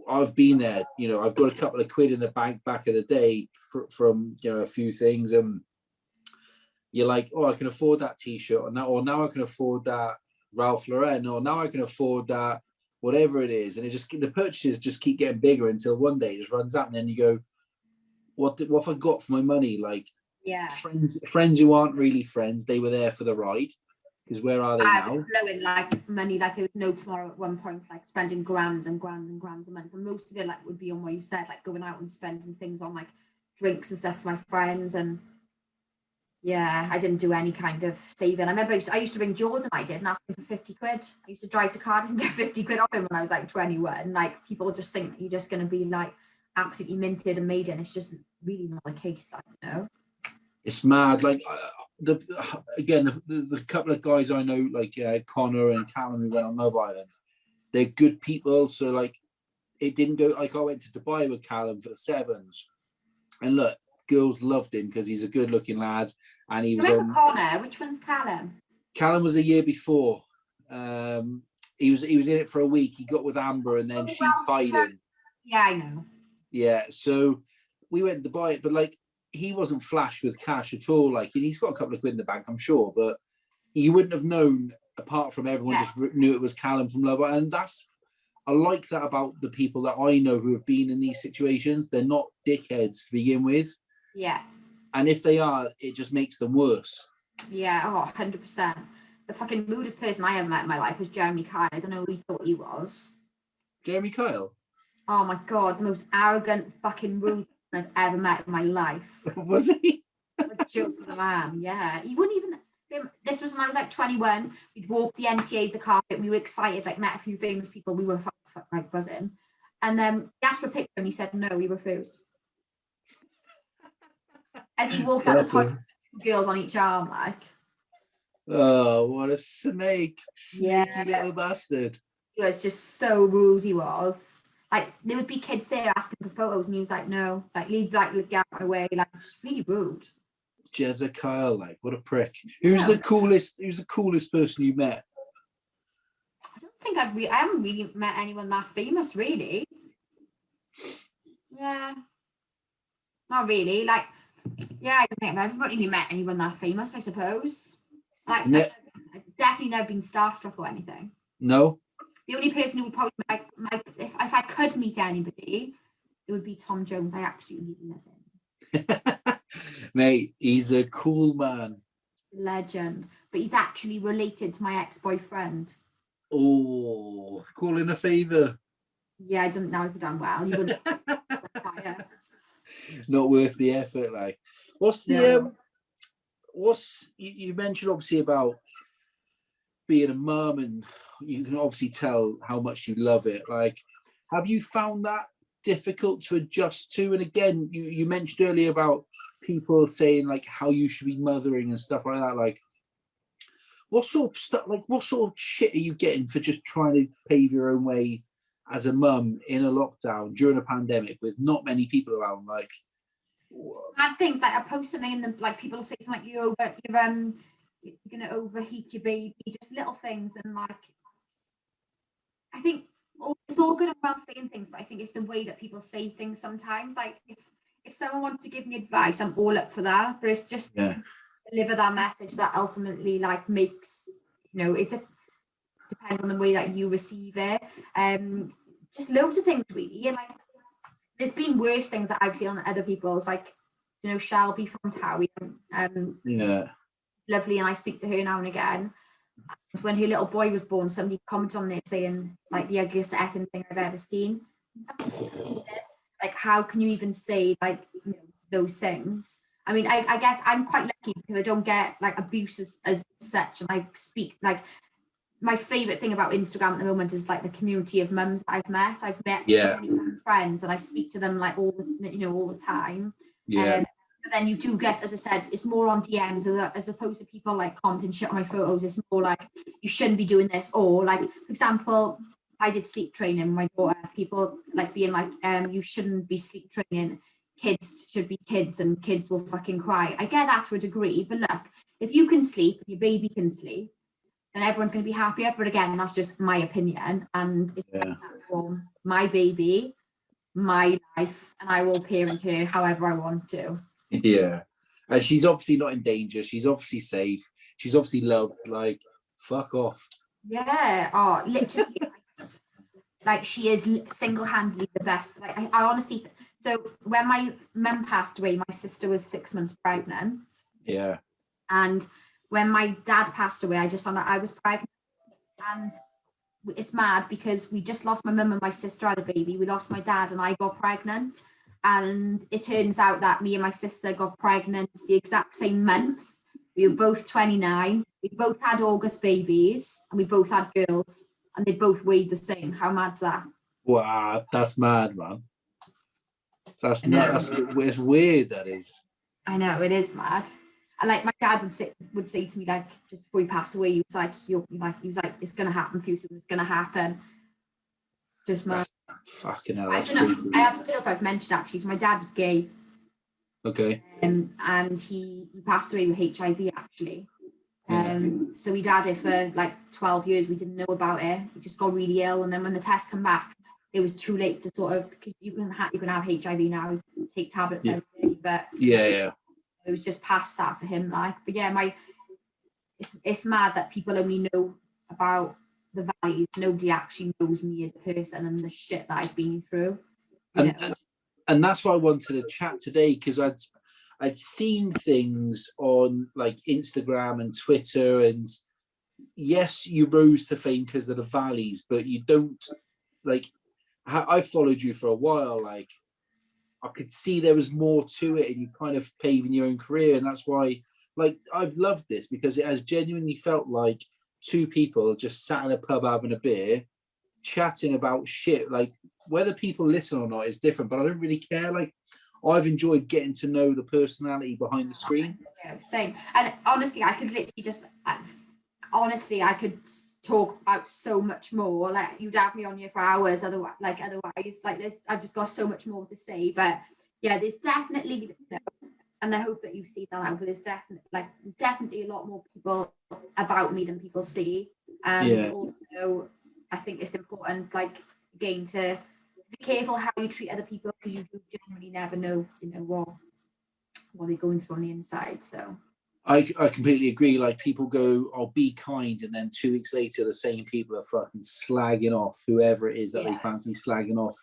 I've been there, you know, I've got a couple of quid in the bank back in the day from you know, a few things, and you're like, oh, I can afford that t-shirt, or now I can afford that Ralph Lauren, or now I can afford that whatever it is, and the purchases just keep getting bigger until one day it just runs out, and then you go, what have I got for my money? Like, Yeah. friends who aren't really friends, they were there for the ride, because where are they I now? was blowing like money like there was no tomorrow at one point, like spending grand and grand and grand a month, and most of it like would be on what you said, like going out and spending things on like drinks and stuff for my friends. And yeah, I didn't do any kind of saving. I remember I used to ring Jordan, I did, and ask him for 50 quid. I used to drive to Cardiff and get 50 quid off him when I was like 21. Like, people just think that you're just going to be like absolutely minted and made in. It's just really not the case, I know. It's mad. Like, the couple of guys I know, like Connor and Callum, who went on Love Island, they're good people. So like, it didn't go, like, I went to Dubai with Callum for the sevens, and look, girls loved him because he's a good looking lad, and he was Remember Connor? Which one's Callum? Callum was the year before. He was in it for a week. He got with Amber, and then she tied him. Yeah, I know. Yeah, so we went to buy it, but like, he wasn't flash with cash at all. Like, he's got a couple of quid in the bank, I'm sure, but you wouldn't have known, apart from everyone just knew it was Callum from Love Island. And I like that about the people that I know who have been in these situations. They're not dickheads to begin with. Yeah. And if they are, it just makes them worse. Yeah, 100%. The fucking rudest person I ever met in my life was Jeremy Kyle. I don't know who he thought he was. Jeremy Kyle? Oh my God, the most arrogant fucking rude person I've ever met in my life. Was he? A joke of a man, yeah. He wouldn't even, this was when I was like 21. We'd walk the NTAs, the carpet. We were excited, like met a few famous people. We were like buzzing. And then he asked for a picture and he said no, he refused. As he walked out the toilet, girls on each arm, like. Oh, what a snake. Sneaky Yeah. little bastard. He was just so rude, he was. Like, there would be kids there asking for photos and he was like, no, like, leave, like, get out of my way, like, just really rude. Jezza Kyle, like, what a prick. Who's the coolest person you met? I don't think I haven't really met anyone that famous, really. Yeah. Not really. Like, yeah, I don't think I've never really met anyone that famous, I suppose. Like, I've definitely never been starstruck or anything. No? The only person who would probably, like, if I could meet anybody, it would be Tom Jones. I absolutely love him. Mate, he's a cool man. Legend. But he's actually related to my ex-boyfriend. Oh, call in a favour. Yeah, I don't know if I've done well. You wouldn't. Not worth the effort. Like, what's the you mentioned obviously about being a mum, and you can obviously tell how much you love it. Like, have you found that difficult to adjust to? And again, you mentioned earlier about people saying like how you should be mothering and stuff like that. Like, what sort of stuff, like what sort of shit are you getting for just trying to pave your own way as a mum in a lockdown during a pandemic with not many people around? Like, I think like I post something and then like people say something like you're gonna overheat your baby, just little things. And like, I think it's all good and well saying things, but I think it's the way that people say things sometimes. Like, if someone wants to give me advice, I'm all up for that, but it's just deliver that message that ultimately like makes, it depends depends on the way that you receive it. Just loads of things really. And like, there's been worse things that I've seen on other people's, like, you know, Shelby from Towie, lovely, and I speak to her now and again. And when her little boy was born, somebody commented on there saying, like, the ugliest effing thing I've ever seen. Like, how can you even say, like, you know, those things? I mean, I guess I'm quite lucky because I don't get like abuse as such, and I speak like, my favorite thing about Instagram at the moment is like the community of mums I've met. I've met so many friends, and I speak to them like all the time. But then you do get, as I said, it's more on DMs as opposed to people like commenting shit on my photos. It's more like, you shouldn't be doing this, or like, for example, I did sleep training with my daughter. People like being like, you shouldn't be sleep training. Kids should be kids, and kids will fucking cry. I get that to a degree, but look, if you can sleep, your baby can sleep, then everyone's going to be happier. But again, that's just my opinion, and it's for my baby, my life, and I will parent her however I want to. Yeah, and she's obviously not in danger. She's obviously safe. She's obviously loved. Like, fuck off. Yeah. Oh, literally. Like, she is single-handedly the best. Like, I honestly. So when my mum passed away, my sister was 6 months pregnant. Yeah. And when my dad passed away, I just found out I was pregnant. And it's mad because we just lost my mum and my sister had a baby. We lost my dad and I got pregnant. And it turns out that me and my sister got pregnant the exact same month. We were both 29. We both had August babies, and we both had girls, and they both weighed the same. How mad's that? Wow, that's mad, man. That's not. It's weird. That is. I know, it is mad. And like, my dad would say to me, like, just before he passed away, he was like, it's gonna happen for you, so it's gonna happen. Just mad. Fucking hell. I don't know if I've mentioned, actually. So my dad was gay. Okay. And he passed away with HIV, actually. So we'd had it for like 12 years. We didn't know about it. We just got really ill, and then when the test came back, it was too late to sort of, because you can have HIV now, take tablets every day, but it was just past that for him. Like, but yeah, it's mad that people only know about the valleys. Nobody actually knows me as a person and the shit that I've been through. And that's why I wanted to chat today, because I'd seen things on like Instagram and Twitter, and yes, you rose to fame because of the valleys, but you don't, like, I followed you for a while. Like, I could see there was more to it, and you kind of paving your own career. And that's why, like, I've loved this, because it has genuinely felt like two people just sat in a pub having a beer, chatting about shit. Like, whether people listen or not is different, but I don't really care. Like, I've enjoyed getting to know the personality behind the screen. Yeah, same. And honestly, I could literally just, I could talk about so much more. Like, you'd have me on here for hours. Otherwise, I've just got so much more to say. But yeah, there's definitely, and I hope that you see that out. But there's definitely a lot more people about me than people see. Also, I think it's important, like, again, to be careful how you treat other people, because you do generally never know, what they're going through on the inside. So I completely agree. Like, people go, "I'll be kind," and then 2 weeks later, the same people are fucking slagging off whoever it is that they fancy slagging off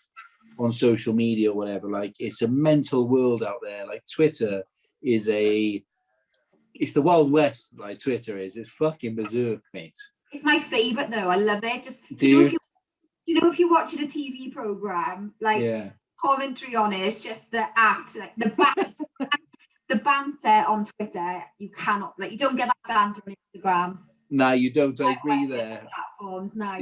on social media or whatever. Like, it's a mental world out there. Like, Twitter is it's the Wild West. Like, Twitter is. It's fucking berserk, mate. It's my favorite though. I love it. Just if you're watching a TV program, like, commentary on it, it's just the act, like the banter on Twitter. You cannot, like, you don't get that banter on Instagram. No, you don't. I agree there. Platforms now.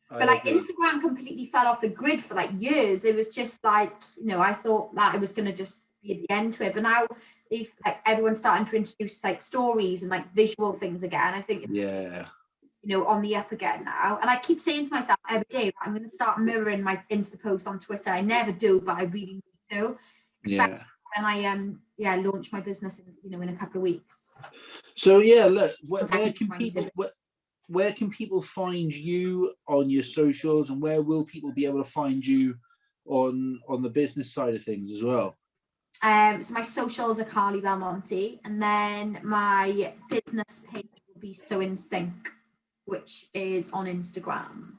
But like, Instagram completely fell off the grid for like years. It was just like, I thought that it was going to just be at the end to it, but now everyone's starting to introduce like stories and like visual things again. I think it's, on the up again now. And I keep saying to myself every day, I'm going to start mirroring my Insta posts on Twitter. I never do, but I really need to. Especially when I launch my business in a couple of weeks. So look, where can people find you on your socials, and where will people be able to find you on the business side of things as well? So my socials are Carley Belmonte, and then my business page will be So In Sync which is on Instagram.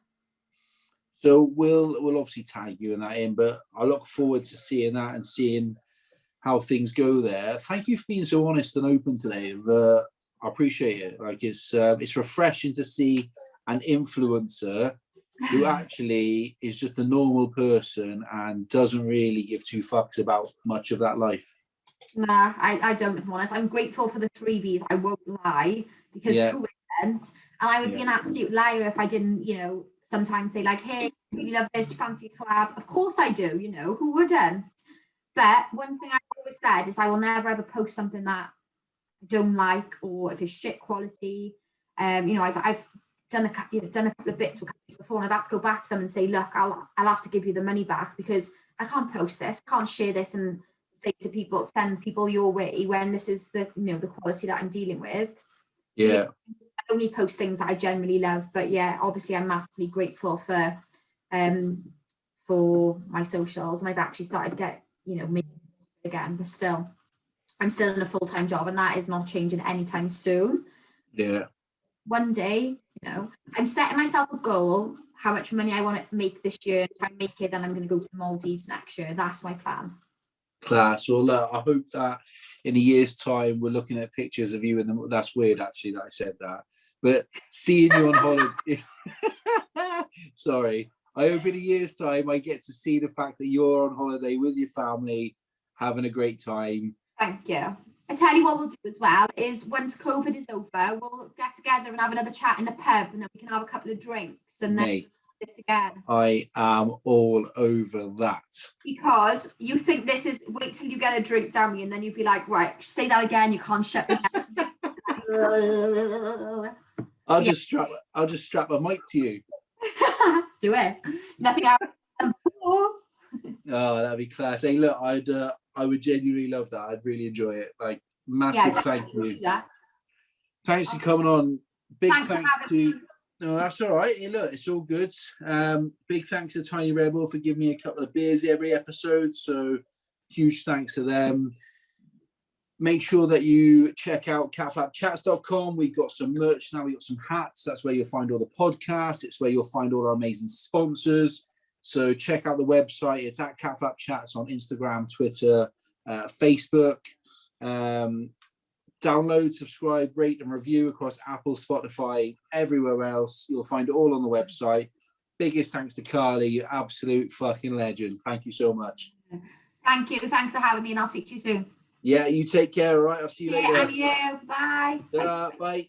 So we'll obviously tag you in that in, but I look forward to seeing that and seeing how things go there. Thank you for being so honest and open today. I appreciate it. Like it's refreshing to see an influencer who actually is just a normal person and doesn't really give two fucks about much of that life. Nah, I don't, if I'm honest. I'm grateful for the freebies. I won't lie, because who isn't? And I would be an absolute liar if I didn't, sometimes say like, hey, you love this, do you fancy a collab? Of course I do, who wouldn't? But one thing I've always said is I will never ever post something that I don't like, or if it's shit quality. I've done a couple of bits with companies before, and I've had to go back to them and say, look, I'll have to give you the money back, because I can't post this, can't share this and say to people, send people your way when this is the the quality that I'm dealing with. Yeah. I only post things that I generally love, but yeah, obviously I'm massively grateful for my socials, and I've actually started making again, but still I'm still in a full-time job, and that is not changing anytime soon. Yeah. One day, I'm setting myself a goal, how much money I want to make this year. If I make it, then I'm going to go to the Maldives next year. That's my plan. Class. Well, look, I hope that in a year's time we're looking at pictures of you in the. That's weird, actually, that I said that. But seeing you on holiday. Sorry. I hope in a year's time I get to see the fact that you're on holiday with your family, having a great time. Thank you. I tell you what we'll do as well is, once COVID is over, we'll get together and have another chat in the pub, and then we can have a couple of drinks and then this again. I am all over that. Because you think this is, wait till you get a drink down me, and then you'd be like, right, say that again, you can't shut me down. I'll just strap a mic to you. Do it. Nothing else. Oh, that'd be class. Hey, look, I would genuinely love that. I'd really enjoy it. Like, massive thank you. Thanks for coming on. Big thanks to. No, that's all right. Hey, look, it's all good. Big thanks to Tiny Rebel for giving me a couple of beers every episode. So huge thanks to them. Make sure that you check out catflapchats.com. We've got some merch now. We've got some hats. That's where you'll find all the podcasts. It's where you'll find all our amazing sponsors. So check out the website. It's at Catflap Chats on Instagram, Twitter, Facebook. Download, subscribe, rate and review across Apple, Spotify, everywhere else. You'll find it all on the website. Biggest thanks to Carley, you absolute fucking legend. Thank you so much. Thank you. Thanks for having me, and I'll speak to you soon. Yeah, you take care. All right, I'll see you later. And you. Bye. Bye.